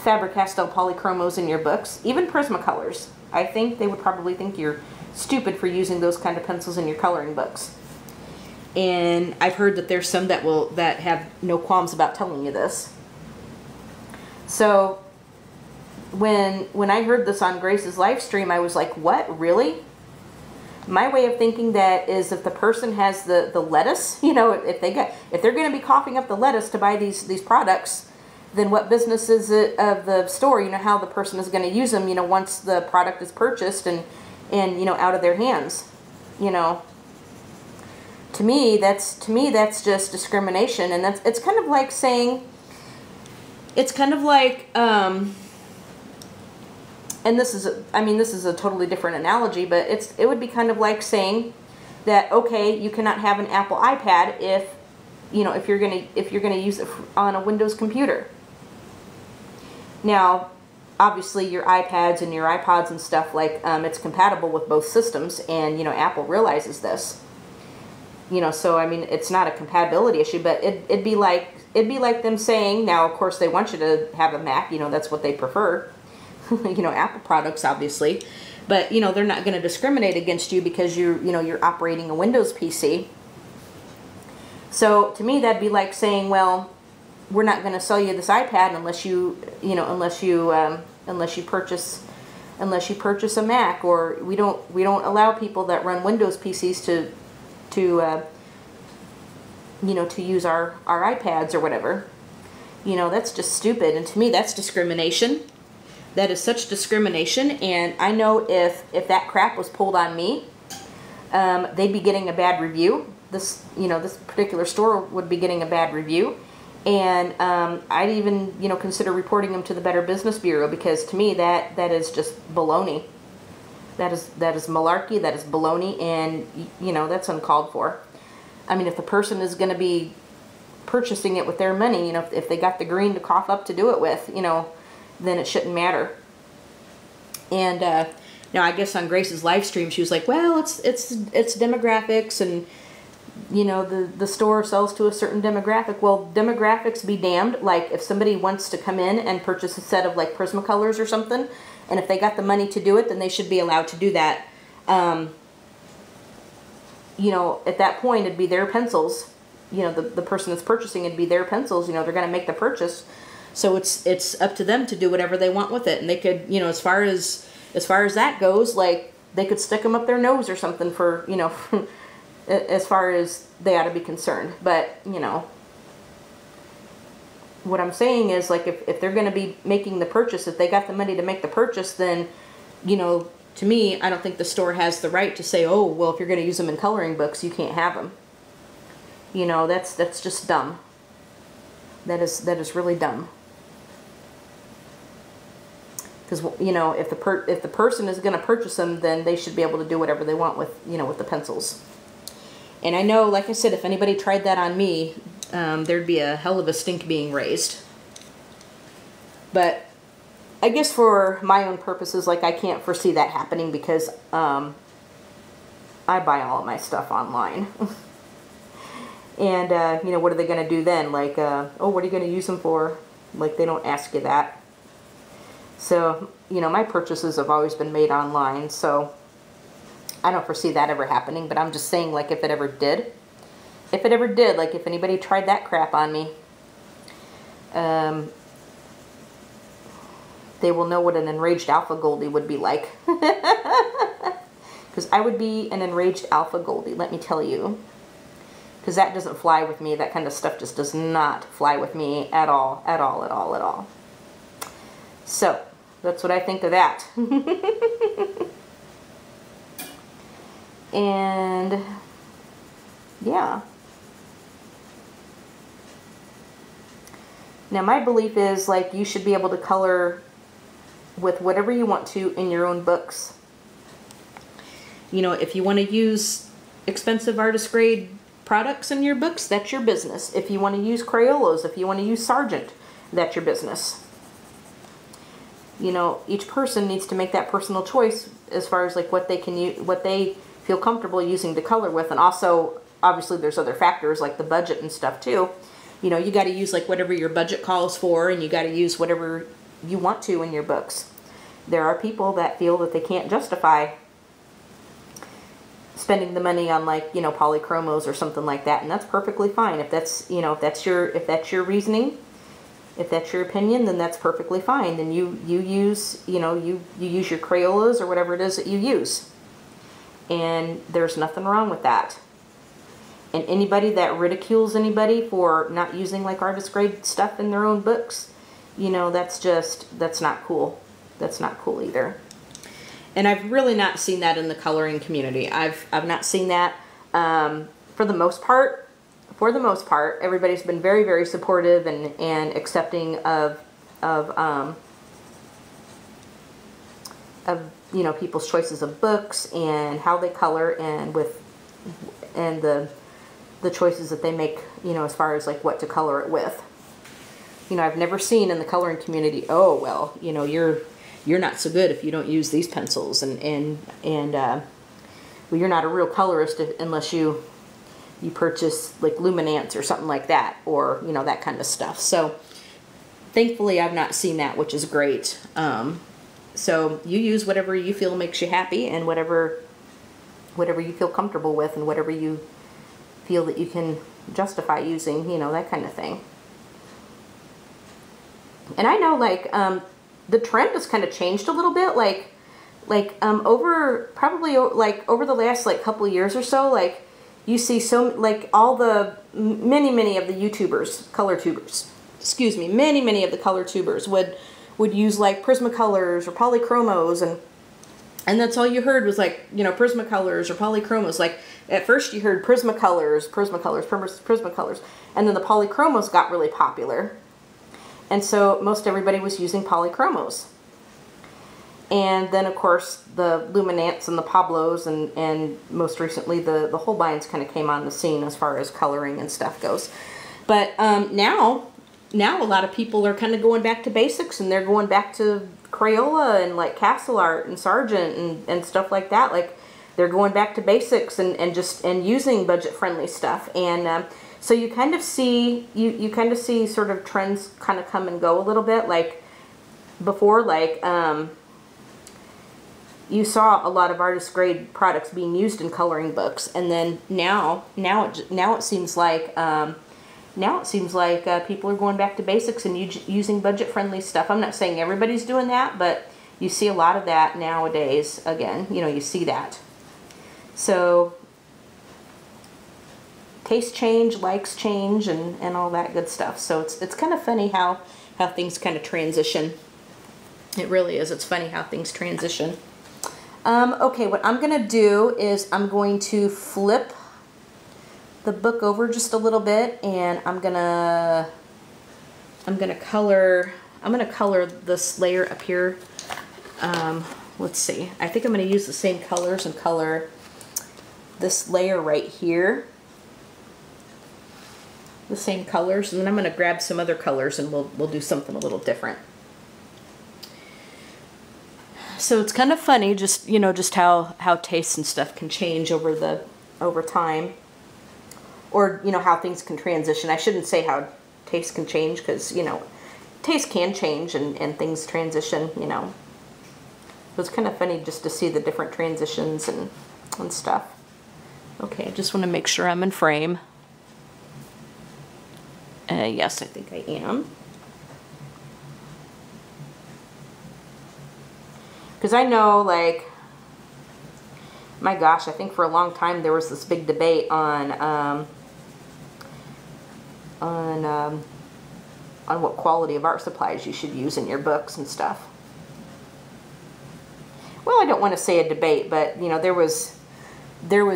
Faber-Castell polychromos in your books. Even Prismacolors. I think they would probably think you're stupid for using those kind of pencils in your coloring books. And I've heard that there's some that have no qualms about telling you this. So when I heard this on Grace's live stream, I was like, what, really? My way of thinking that is, if the person has the lettuce, you know, if they're going to be coughing up the lettuce to buy these products, then what business is it of the store, you know, how the person is going to use them, you know, once the product is purchased and you know, out of their hands, you know. To me that's just discrimination. And it's kind of like saying, it's kind of like and this is a totally different analogy, but it would be kind of like saying that, okay, you cannot have an Apple iPad if, you know, if you're gonna use it on a Windows computer. Now, obviously your iPads and your iPods and stuff, like, it's compatible with both systems, and, you know, Apple realizes this. You know, so I mean, it's not a compatibility issue, but it'd be like them saying, now of course they want you to have a Mac, you know, that's what they prefer. You know, Apple products, obviously, but, you know, they're not going to discriminate against you because you're operating a Windows PC. So to me, that'd be like saying, well, we're not going to sell you this iPad unless you purchase a Mac, or we don't allow people that run Windows PCs to use our iPads or whatever. You know, that's just stupid, and to me, that's discrimination. That is such discrimination, and I know if that crap was pulled on me, they'd be getting a bad review. This particular store would be getting a bad review, and I'd even, you know, consider reporting them to the Better Business Bureau, because to me that is just baloney. That is malarkey. That is baloney, and, you know, that's uncalled for. I mean, if the person is going to be purchasing it with their money, you know, if they got the green to cough up to do it with, you know, then it shouldn't matter. And now I guess on Grace's live stream, she was like, well, it's demographics, and, you know, the store sells to a certain demographic. Well, demographics be damned. Like, if somebody wants to come in and purchase a set of, like, Prismacolors or something, and if they got the money to do it, then they should be allowed to do that. You know, at that point, it'd be their pencils. You know, the person that's purchasing, it'd be their pencils. You know, they're going to make the purchase. So it's up to them to do whatever they want with it. And they could, you know, as far as that goes, like, they could stick them up their nose or something for, you know, as far as they ought to be concerned. But, you know, what I'm saying is, like, if they're going to be making the purchase, if they got the money to make the purchase, then, you know, to me, I don't think the store has the right to say, oh, well, if you're going to use them in coloring books, you can't have them. You know, that's just dumb. That is really dumb. Because, you know, if the person is going to purchase them, then they should be able to do whatever they want with, you know, with the pencils. And I know, like I said, if anybody tried that on me, there'd be a hell of a stink being raised. But I guess for my own purposes, like, I can't foresee that happening, because I buy all of my stuff online. And, you know, what are they going to do then? Like, oh, what are you going to use them for? Like, they don't ask you that. So, you know, my purchases have always been made online, so I don't foresee that ever happening. But I'm just saying, like, if it ever did, like, if anybody tried that crap on me, they will know what an enraged alpha Goldie would be like. Because I would be an enraged alpha Goldie, let me tell you. Because that doesn't fly with me. That kind of stuff just does not fly with me at all, at all, at all, at all. So, that's what I think of that. And, yeah. Now, my belief is, like, you should be able to color with whatever you want to in your own books. You know, if you want to use expensive artist grade products in your books, that's your business. If you want to use Crayolas, if you want to use Sargent, that's your business. You know, each person needs to make that personal choice as far as, like, what they can use, what they feel comfortable using to color with. And also, obviously there's other factors like the budget and stuff too. You know, you got to use like whatever your budget calls for, and you got to use whatever you want to in your books. There are people that feel that they can't justify spending the money on, like, you know, polychromos or something like that, and that's perfectly fine. If that's, you know, if that's your reasoning, if that's your opinion, then that's perfectly fine. Then you use, you know, you use your Crayolas or whatever it is that you use, and there's nothing wrong with that. And anybody that ridicules anybody for not using like artist grade stuff in their own books, you know, that's not cool. That's not cool either. And I've really not seen that in the coloring community. I've not seen that. For the most part, everybody's been very, very supportive and accepting of you know, people's choices of books and how they color, and the choices that they make, you know, as far as like what to color it with. You know, I've never seen in the coloring community, oh well, you know, you're not so good if you don't use these pencils, and well, you're not a real colorist unless you purchase like luminance or something like that, or, you know, that kind of stuff. So thankfully I've not seen that, which is great. So you use whatever you feel makes you happy, and whatever you feel comfortable with, and whatever you feel that you can justify using, you know, that kind of thing. And I know, like, the trend has kind of changed a little bit, over the last like couple of years or so, like you see like all the many of the YouTubers, color tubers, excuse me, many of the color tubers would use like Prismacolors or polychromos, and that's all you heard was like, you know, Prismacolors or polychromos. Like at first you heard Prismacolors, and then the polychromos got really popular. And so most everybody was using polychromos. And then of course the luminance and the Pablos and most recently the Holbeins kind of came on the scene as far as coloring and stuff goes. But now a lot of people are kind of going back to basics, and they're going back to Crayola and like Castle Art and Sargent and stuff like that. Like they're going back to basics and using budget friendly stuff. And so you kind of see sort of trends kind of come and go a little bit. Like before, like you saw a lot of artist grade products being used in coloring books, and then now it seems like people are going back to basics and using budget friendly stuff. I'm not saying everybody's doing that, but you see a lot of that nowadays. Again, you know, you see that. So taste change, likes change, and all that good stuff. So it's kind of funny how things kind of transition. It really is. It's funny how things transition. Okay, what I'm going to do is I'm going to flip the book over just a little bit, and I'm gonna color this layer up here. Let's see. I think I'm gonna use the same colors and color this layer right here. The same colors, and then I'm gonna grab some other colors and we'll do something a little different. So it's kind of funny, just, you know, just how tastes and stuff can change over time. Or, you know, how things can transition. I shouldn't say how taste can change, because, you know, taste can change and things transition, you know. So it's kind of funny just to see the different transitions and stuff. Okay, I just want to make sure I'm in frame. Yes, I think I am. Because I know, like, my gosh, I think for a long time there was this big debate on what quality of art supplies you should use in your books and stuff. Well, I don't want to say a debate, but, you know, there was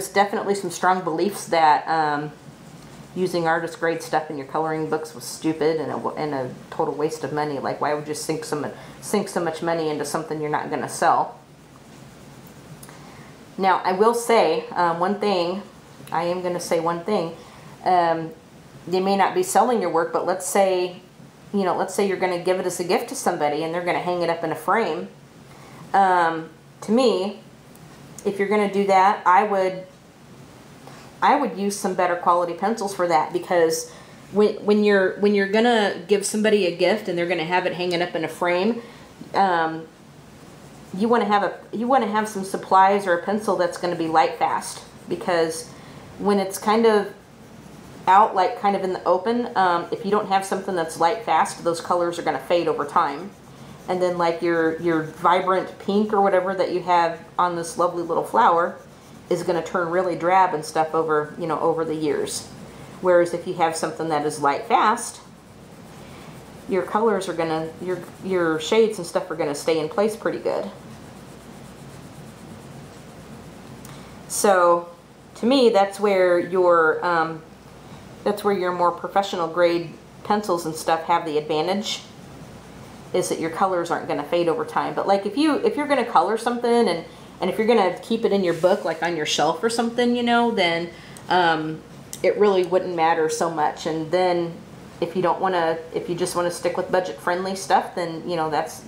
definitely some strong beliefs that using artist grade stuff in your coloring books was stupid and a total waste of money. Like, why would you sink so much money into something you're not going to sell? Now, I will say one thing. I am going to say one thing. They may not be selling your work, but let's say you're going to give it as a gift to somebody and they're going to hang it up in a frame. To me, if you're going to do that, I I would use some better quality pencils for that, because when you're gonna give somebody a gift and they're gonna have it hanging up in a frame, you want to have some supplies or a pencil that's going to be light fast, because when it's kind of out, like kind of in the open, if you don't have something that's light fast, those colors are going to fade over time. And then like your vibrant pink or whatever that you have on this lovely little flower is going to turn really drab and stuff over, you know, over the years. Whereas if you have something that is light fast, your colors are going to, your shades and stuff are going to stay in place pretty good. So to me, that's where your more professional grade pencils and stuff have the advantage, is that your colors aren't going to fade over time. But like if you're going to color something and if you're going to keep it in your book, like on your shelf or something, you know, then it really wouldn't matter so much. And then if you don't want to, if you just want to stick with budget friendly stuff, then, you know, that's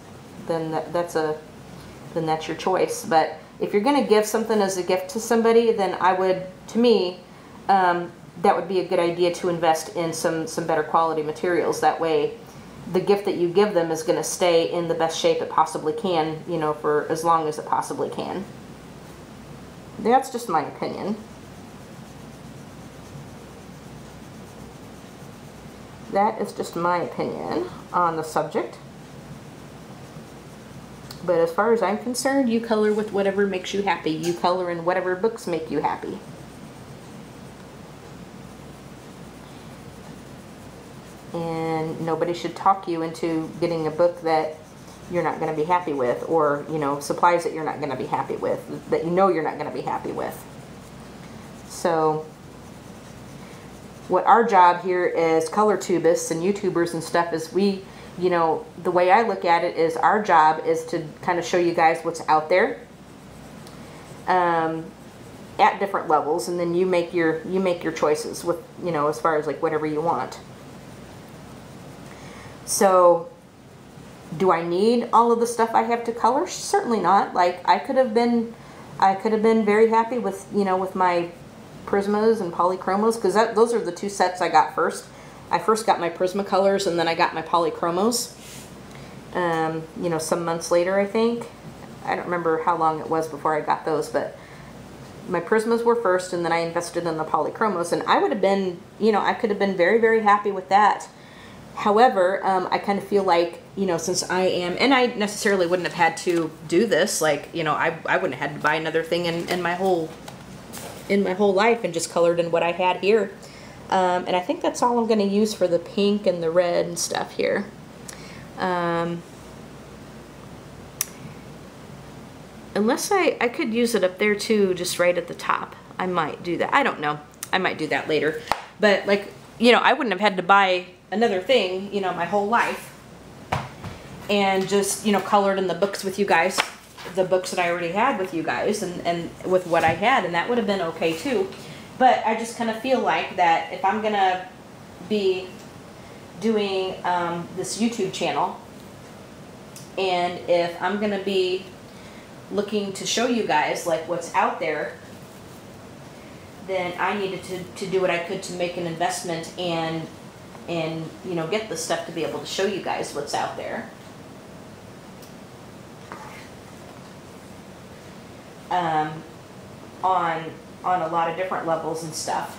your choice. But if you're going to give something as a gift to somebody, then I would, to me, that would be a good idea to invest in some better quality materials. That way the gift that you give them is going to stay in the best shape it possibly can, you know, for as long as it possibly can. That's just my opinion. That is just my opinion on the subject. But as far as I'm concerned, you color with whatever makes you happy. You color in whatever books make you happy. And nobody should talk you into getting a book that you're not going to be happy with, or, you know, supplies that you're not going to be happy with, that you know you're not going to be happy with. So what our job here as color tubists and YouTubers and stuff is, we, you know, the way I look at it is our job is to kind of show you guys what's out there at different levels, and then you make your choices with, you know, as far as like whatever you want. So do I need all of the stuff I have to color? Certainly not. Like I could have been very happy with, you know, with my Prismas and polychromos, because those are the two sets I got first. I first got my Prismacolors, and then I got my polychromos, you know, some months later, I think. I don't remember how long it was before I got those, but my Prismas were first, and then I invested in the polychromos, and I would have been, you know, I could have been very, very happy with that. However, I kind of feel like, you know, since I am, and I necessarily wouldn't have had to do this, like, you know, I wouldn't have had to buy another thing in my whole life, and just colored in what I had here. And I think that's all I'm going to use for the pink and the red and stuff here. Unless I could use it up there too, just right at the top. I might do that. I don't know. I might do that later. But like, you know, I wouldn't have had to buy another thing, you know, my whole life. And just, you know, colored in the books with you guys. The books that I already had with you guys, and with what I had, and that would have been okay too. But I just kind of feel like that if I'm gonna be doing this YouTube channel, and if I'm gonna be looking to show you guys like what's out there, then I needed to do what I could to make an investment and you know, get the stuff to be able to show you guys what's out there. On a lot of different levels and stuff.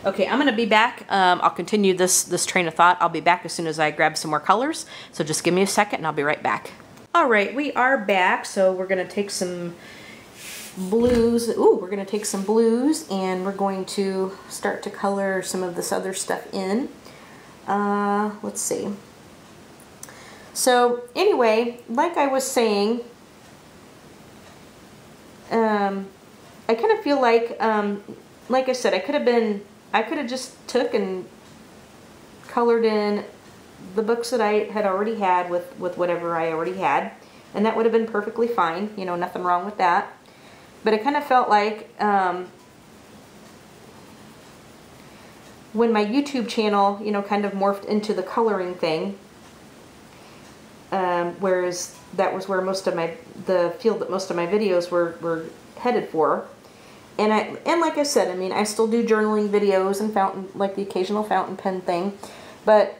Okay, I'm going to be back. I'll continue this train of thought. I'll be back as soon as I grab some more colors. So just give me a second and I'll be right back. All right, we are back. So we're going to take some blues. Ooh, we're going to take some blues, and we're going to start to color some of this other stuff in. Let's see. So anyway, like I was saying, I kind of feel like I said, I could have just took and colored in the books that I had already had with whatever I already had, and that would have been perfectly fine, you know, nothing wrong with that. But I kind of felt like when my YouTube channel, you know, kind of morphed into the coloring thing, whereas that was where most of the field that most of my videos were headed for, And like I said, I mean, I still do journaling videos and like the occasional fountain pen thing, but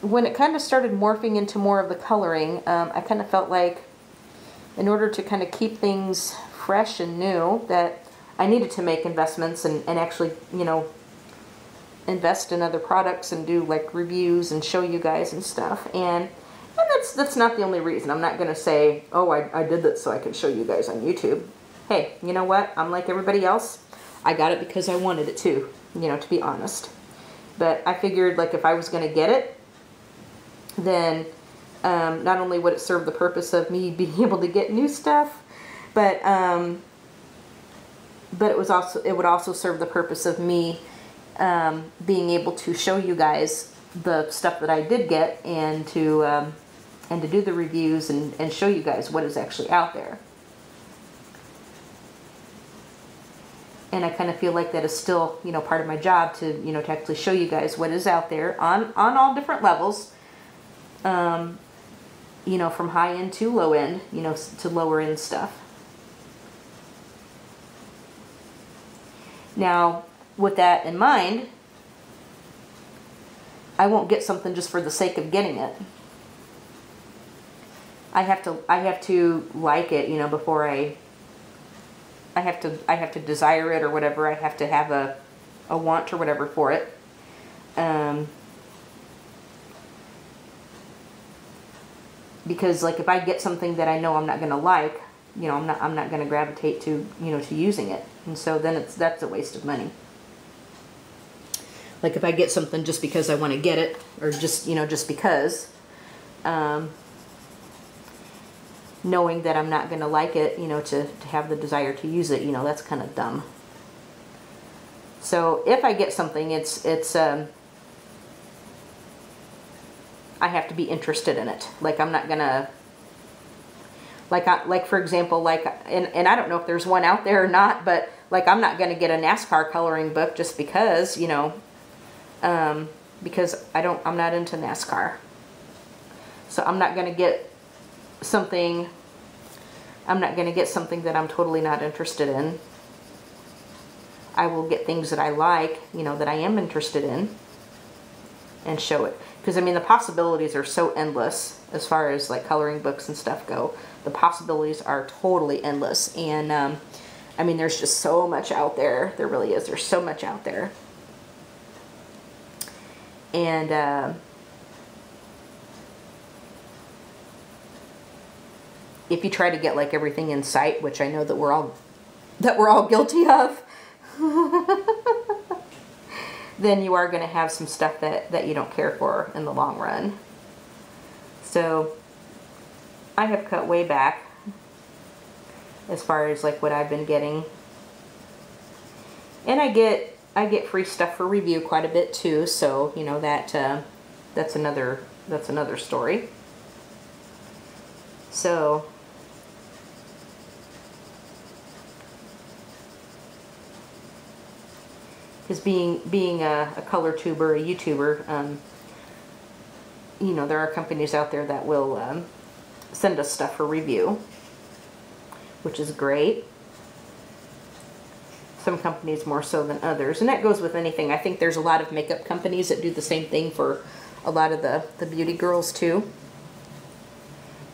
when it kind of started morphing into more of the coloring, I kind of felt like in order to kind of keep things fresh and new, that I needed to make investments and actually, you know, invest in other products and do like reviews and show you guys and stuff. And that's not the only reason. I'm not going to say, oh, I did that so I can show you guys on YouTube. Hey, you know what? I'm like everybody else. I got it because I wanted it to, you know, to be honest. But I figured, like, if I was going to get it, then not only would it serve the purpose of me being able to get new stuff, but it would also serve the purpose of me being able to show you guys the stuff that I did get, and to do the reviews and show you guys what is actually out there. And I kind of feel like that is still, you know, part of my job to, you know, to actually show you guys what is out there on all different levels. You know, from high end to low end, you know, to lower end stuff. Now, with that in mind, I won't get something just for the sake of getting it. I have to like it, you know, before I have to desire it or whatever. I have to have a want or whatever for it. Because, like, if I get something that I know I'm not going to like, you know, I'm not going to gravitate to, you know, to using it. And so then that's a waste of money. Like, if I get something just because I want to get it, or just, you know, just because, knowing that I'm not going to like it, you know, to have the desire to use it, you know, that's kind of dumb. So if I get something, it's I have to be interested in it. Like, I'm not gonna, like for example, like, and I don't know if there's one out there or not, but like, I'm not gonna get a NASCAR coloring book just because, you know, because I'm not into NASCAR. So I'm not gonna get something that I'm totally not interested in. I will get things that I like, you know, that I am interested in, and show it. Because, I mean, the possibilities are so endless as far as, like, coloring books and stuff go. The possibilities are totally endless. And, I mean, there's just so much out there. There really is. There's so much out there. And, if you try to get, like, everything in sight, which I know that we're all guilty of, then you are going to have some stuff that you don't care for in the long run. So I have cut way back as far as, like, what I've been getting. And I get free stuff for review quite a bit too, so, you know, that's another story. So because being a color tuber, a YouTuber, you know, there are companies out there that will send us stuff for review, which is great. Some companies more so than others, and that goes with anything. I think there's a lot of makeup companies that do the same thing for a lot of the beauty girls too.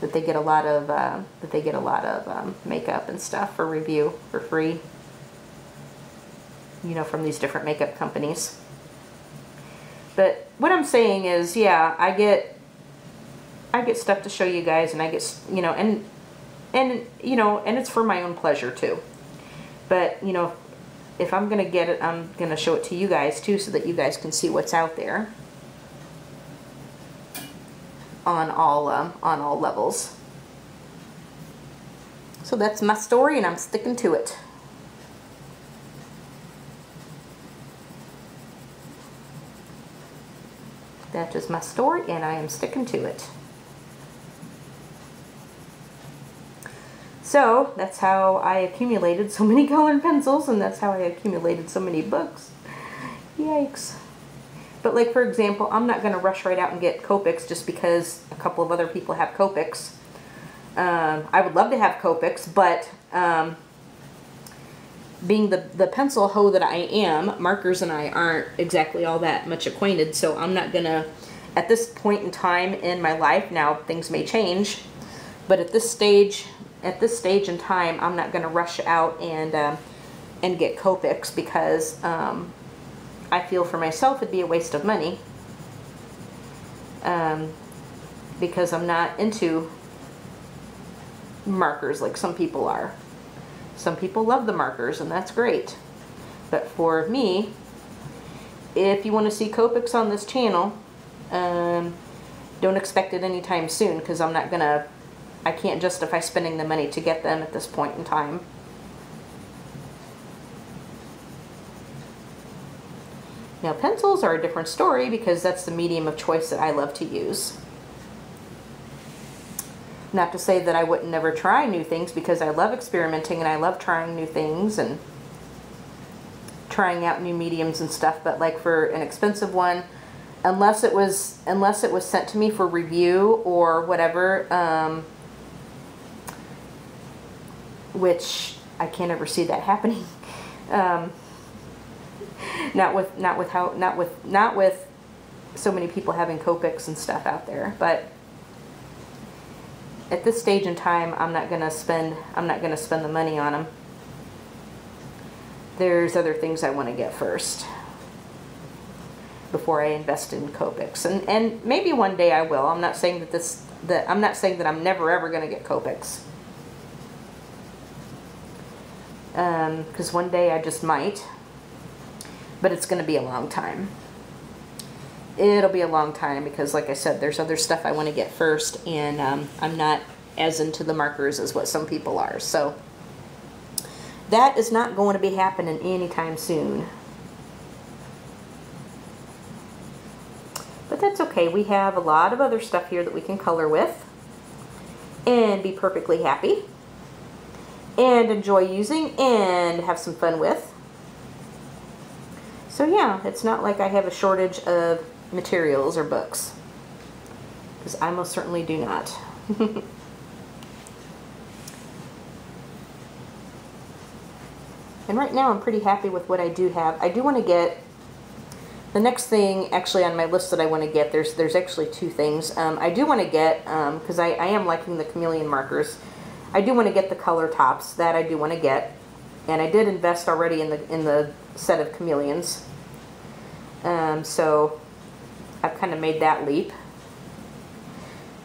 That they get a lot of makeup and stuff for review for free. You know, from these different makeup companies. But what I'm saying is, yeah, I get stuff to show you guys, and I get, you know, and you know, and it's for my own pleasure too. But, you know, if I'm gonna get it, I'm gonna show it to you guys too, so that you guys can see what's out there on all levels. So that's my story, and I'm sticking to it. That is my story, and I am sticking to it. So that's how I accumulated so many colored pencils, and that's how I accumulated so many books. Yikes. But, like, for example, I'm not going to rush right out and get Copics just because a couple of other people have Copics. I would love to have Copics, but being the pencil hoe that I am, markers and I aren't exactly all that much acquainted, so I'm not gonna, at this point in time in my life, now things may change, but at this stage in time, I'm not gonna rush out and get Copics, because I feel for myself it'd be a waste of money, because I'm not into markers like some people are. Some people love the markers, and that's great. But for me, if you want to see Copics on this channel, don't expect it anytime soon, because I can't justify spending the money to get them at this point in time. Now, pencils are a different story, because that's the medium of choice that I love to use. Not to say that I wouldn't never try new things, because I love experimenting and I love trying new things and trying out new mediums and stuff. But like for an expensive one, unless it was sent to me for review or whatever, which I can't ever see that happening. Not with so many people having Copics and stuff out there, but at this stage in time, I'm not gonna spend the money on them. There's other things I want to get first before I invest in Copics, and maybe one day I will. I'm not saying I'm not saying that I'm never ever gonna get Copics, because one day I just might, but it's gonna be a long time. It'll be a long time, because like I said, there's other stuff I want to get first, and I'm not as into the markers as what some people are. So that is not going to be happening anytime soon. But that's okay. We have a lot of other stuff here that we can color with and be perfectly happy and enjoy using and have some fun with. So yeah, it's not like I have a shortage of materials or books, because I most certainly do not. And right now I'm pretty happy with what I do have. I do want to get the next thing actually on my list that I want to get. There's actually two things. I do want to get, because I am liking the chameleon markers, I do want to get the color tops. That I do want to get, and I did invest already in the set of chameleons. So I've kind of made that leap,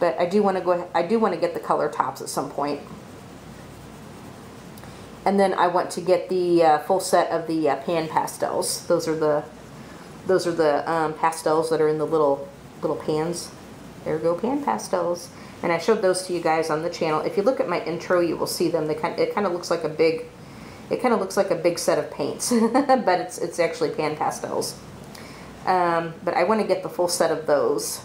but I do want to get the color tops at some point, and then I want to get the full set of the pan pastels. Those are the pastels that are in the little pans. There go, pan pastels, and I showed those to you guys on the channel. If you look at my intro, you will see them. It kind of looks like a big set of paints, but it's actually pan pastels. But I want to get the full set of those,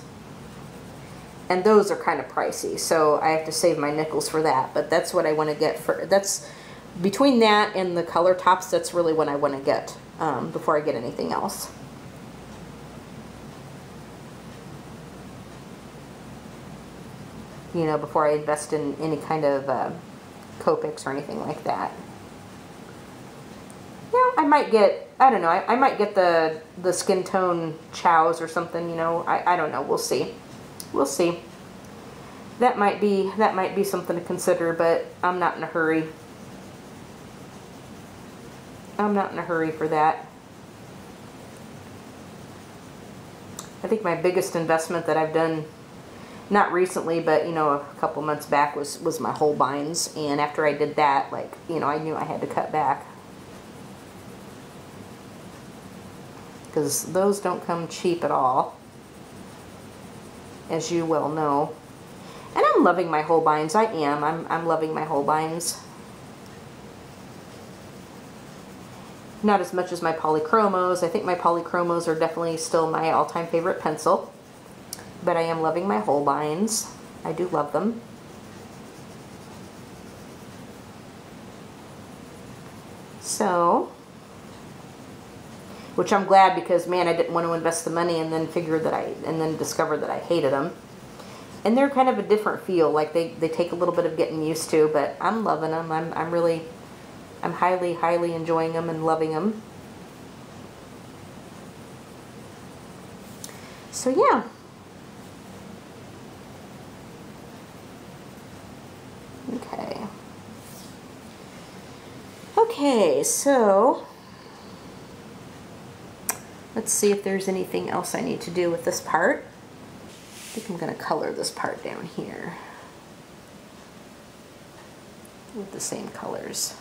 and those are kind of pricey, so I have to save my nickels for that. But that's what I want to get that's between that and the color tops. That's really what I want to get before I get anything else. You know, before I invest in any kind of Copics or anything like that. Yeah, I might get, I don't know, I might get the skin tone chows or something, you know. I don't know. We'll see. We'll see. That might be something to consider, but I'm not in a hurry. I'm not in a hurry for that. I think my biggest investment that I've done, not recently, but you know, a couple months back, was my Holbeins, and after I did that, like, you know, I knew I had to cut back, because those don't come cheap at all, as you well know. And I'm loving my Holbeins. I am. I'm loving my Holbeins. Not as much as my Polychromos. I think my Polychromos are definitely still my all-time favorite pencil. But I am loving my Holbeins. I do love them. So, which I'm glad, because man, I didn't want to invest the money and then discover that I hated them. And they're kind of a different feel. Like they take a little bit of getting used to, but I'm loving them. I'm really I'm highly, highly enjoying them and loving them. So yeah. Okay. Okay, so let's see if there's anything else I need to do with this part. I think I'm going to color this part down here with the same colors.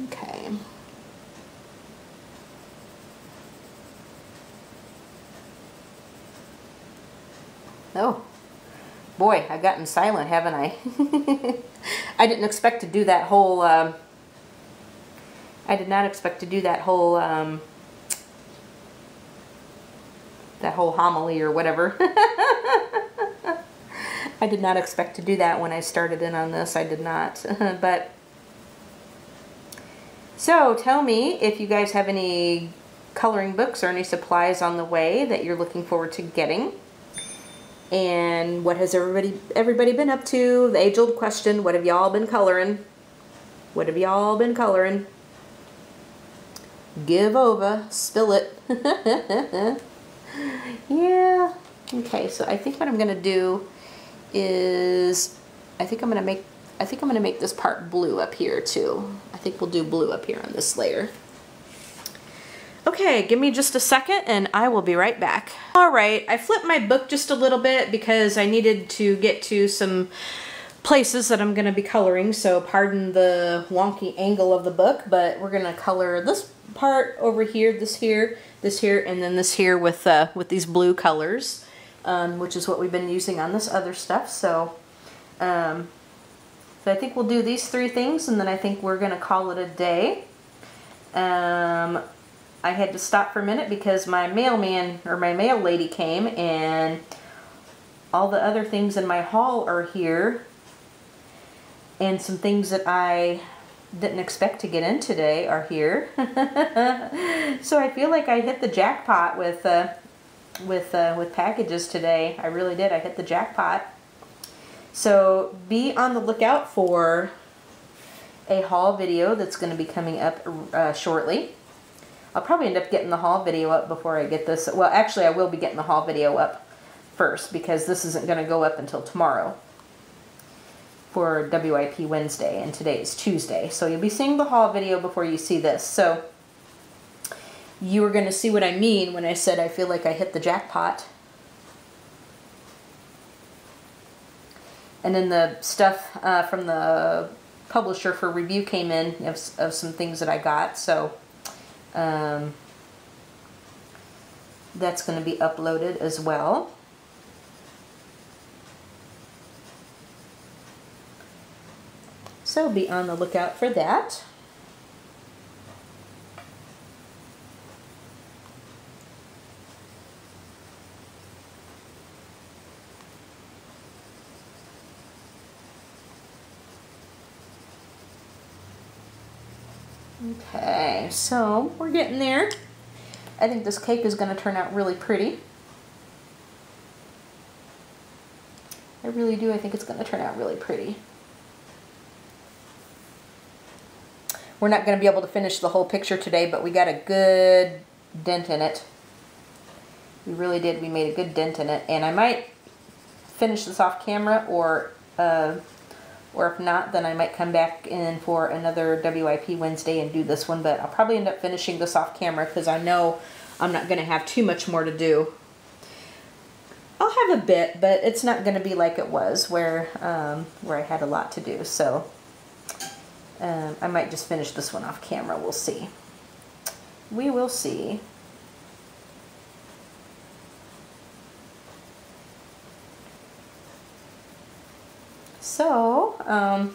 Okay. Oh, boy, I've gotten silent, haven't I? I didn't expect to do that whole, I did not expect to do that whole homily or whatever. I did not expect to do that when I started in on this. I did not. But so tell me if you guys have any coloring books or any supplies on the way that you're looking forward to getting. And what has everybody been up to? The age-old question, what have y'all been coloring? What have y'all been coloring? Give over, spill it. Yeah. Okay, so I think what I'm gonna do is I think I'm gonna make this part blue up here too. I think we'll do blue up here on this layer. Okay, give me just a second and I will be right back. All right, I flipped my book just a little bit because I needed to get to some places that I'm gonna be coloring, so pardon the wonky angle of the book, but we're gonna color this part over here, this here, and then this here with these blue colors, which is what we've been using on this other stuff. So, so I think we'll do these three things, and then I think we're gonna call it a day. I had to stop for a minute because my mailman or my mail lady came, and all the other things in my haul are here, and some things that I didn't expect to get in today are here. So I feel like I hit the jackpot with packages today. I really did. I hit the jackpot. So be on the lookout for a haul video that's going to be coming up shortly. I'll probably end up getting the haul video up before I get this. Well, actually, I will be getting the haul video up first because this isn't going to go up until tomorrow for WIP Wednesday, and today is Tuesday. So you'll be seeing the haul video before you see this. So you are going to see what I mean when I said I feel like I hit the jackpot. And then the stuff from the publisher for review came in of some things that I got. So that's going to be uploaded as well. So be on the lookout for that. Okay, so we're getting there. I think this cake is going to turn out really pretty. I really do. I think it's going to turn out really pretty. We're not going to be able to finish the whole picture today, but we got a good dent in it. We really did. We made a good dent in it. And I might finish this off camera, or if not, then I might come back in for another WIP Wednesday and do this one. But I'll probably end up finishing this off camera because I know I'm not going to have too much more to do. I'll have a bit, but it's not going to be like it was where I had a lot to do. So I might just finish this one off camera. We'll see. We will see. So, I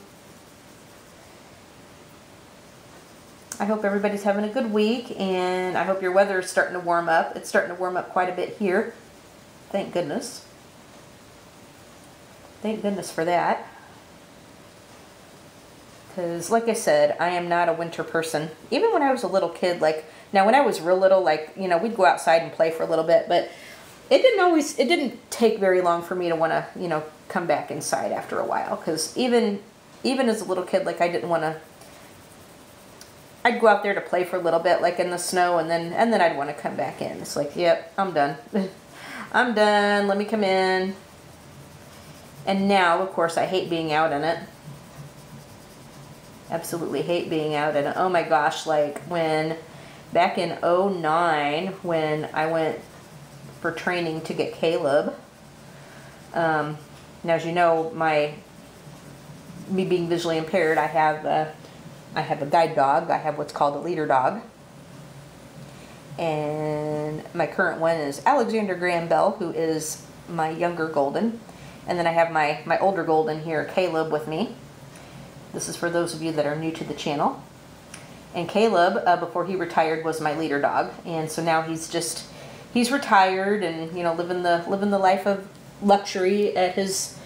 hope everybody's having a good week, and I hope your weather is starting to warm up. It's starting to warm up quite a bit here. Thank goodness. Thank goodness for that. Because, like I said, I am not a winter person. Even when I was a little kid, like, now when I was real little, like, you know, we'd go outside and play for a little bit, but it didn't take very long for me to want to, you know, come back inside after a while. Because even as a little kid, like I didn't want to, I'd go out there to play for a little bit, like in the snow, and then I'd want to come back in. It's like, yep, I'm done. I'm done. Let me come in. And now, of course, I hate being out in it. Absolutely hate being out in it. Oh my gosh, like when, back in 09, when I went for training to get Caleb. Now, as you know, me being visually impaired, I have a guide dog. I have what's called a leader dog. And my current one is Alexander Graham Bell, who is my younger golden. And then I have my older golden here, Caleb, with me. This is for those of you that are new to the channel. And Caleb, before he retired, was my leader dog. And so now he's retired and, you know, living the life of luxury at his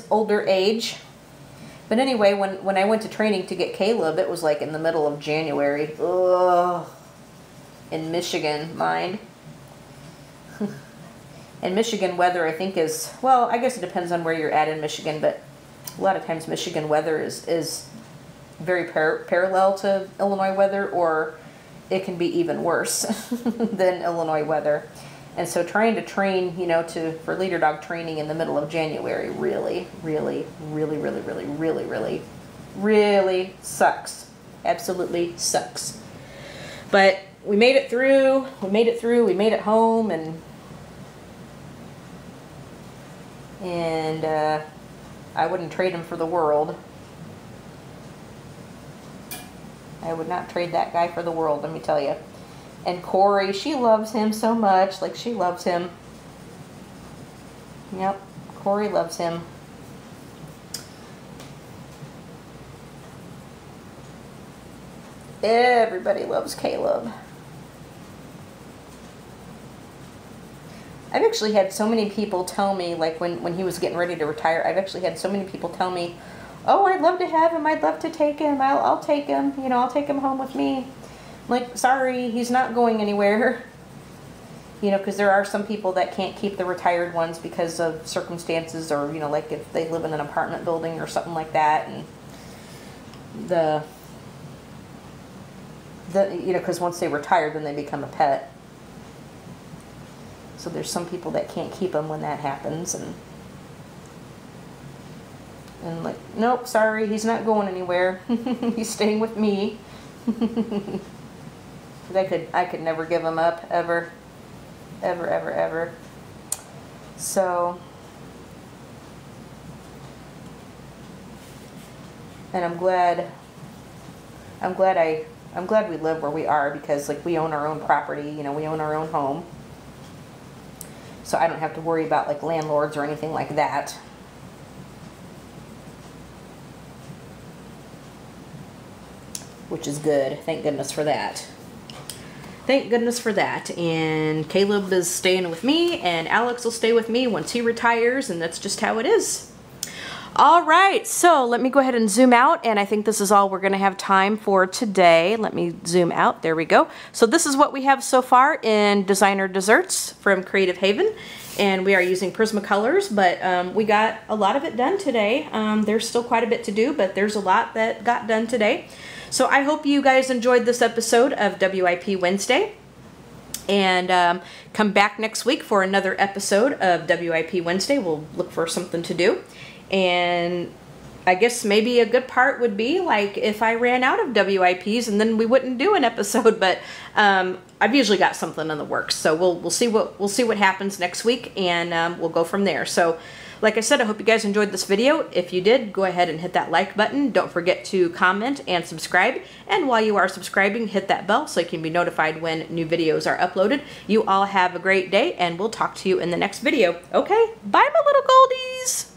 older age. But anyway, when I went to training to get Caleb, it was like in the middle of January. Ugh. In Michigan, mind. And Michigan weather, I think, is, well, I guess it depends on where you're at in Michigan, but a lot of times Michigan weather is very parallel to Illinois weather, or it can be even worse than Illinois weather. And so trying to train, you know, for leader dog training in the middle of January really sucks. Absolutely sucks. But we made it through. We made it home, and I wouldn't trade him for the world. I would not trade that guy for the world, let me tell you. And Corey, she loves him so much. Like, she loves him. Yep, Corey loves him. Everybody loves Caleb. I've actually had so many people tell me, like when he was getting ready to retire, I've actually had so many people tell me, oh, I'd love to have him. I'd love to take him. I'll take him. You know, I'll take him home with me. I'm like, sorry, he's not going anywhere. You know, because there are some people that can't keep the retired ones because of circumstances, or, you know, like if they live in an apartment building or something like that. And you know, because once they retire, then they become a pet. So there's some people that can't keep them when that happens, and like, nope, sorry, he's not going anywhere. He's staying with me. I could never give him up, ever. Ever. So, and I'm glad we live where we are, because like we own our own property, you know, we own our own home. So I don't have to worry about like landlords or anything like that. Which is good. Thank goodness for that. Thank goodness for that. And Caleb is staying with me, and Alex will stay with me once he retires, and that's just how it is. All right, so let me go ahead and zoom out, and I think this is all we're going to have time for today. Let me zoom out. There we go. So this is what we have so far in Designer Desserts from Creative Haven, and we are using Prismacolors, but we got a lot of it done today. There's still quite a bit to do, but there's a lot that got done today. So I hope you guys enjoyed this episode of WIP Wednesday. And come back next week for another episode of WIP Wednesday. We'll look for something to do. And I guess maybe a good part would be like if I ran out of WIPs, and then we wouldn't do an episode. But I've usually got something in the works, so we'll see what happens next week, and we'll go from there. So, like I said, I hope you guys enjoyed this video. If you did, go ahead and hit that like button. Don't forget to comment and subscribe. And while you are subscribing, hit that bell so you can be notified when new videos are uploaded. You all have a great day, and we'll talk to you in the next video. Okay, bye, my little goldies.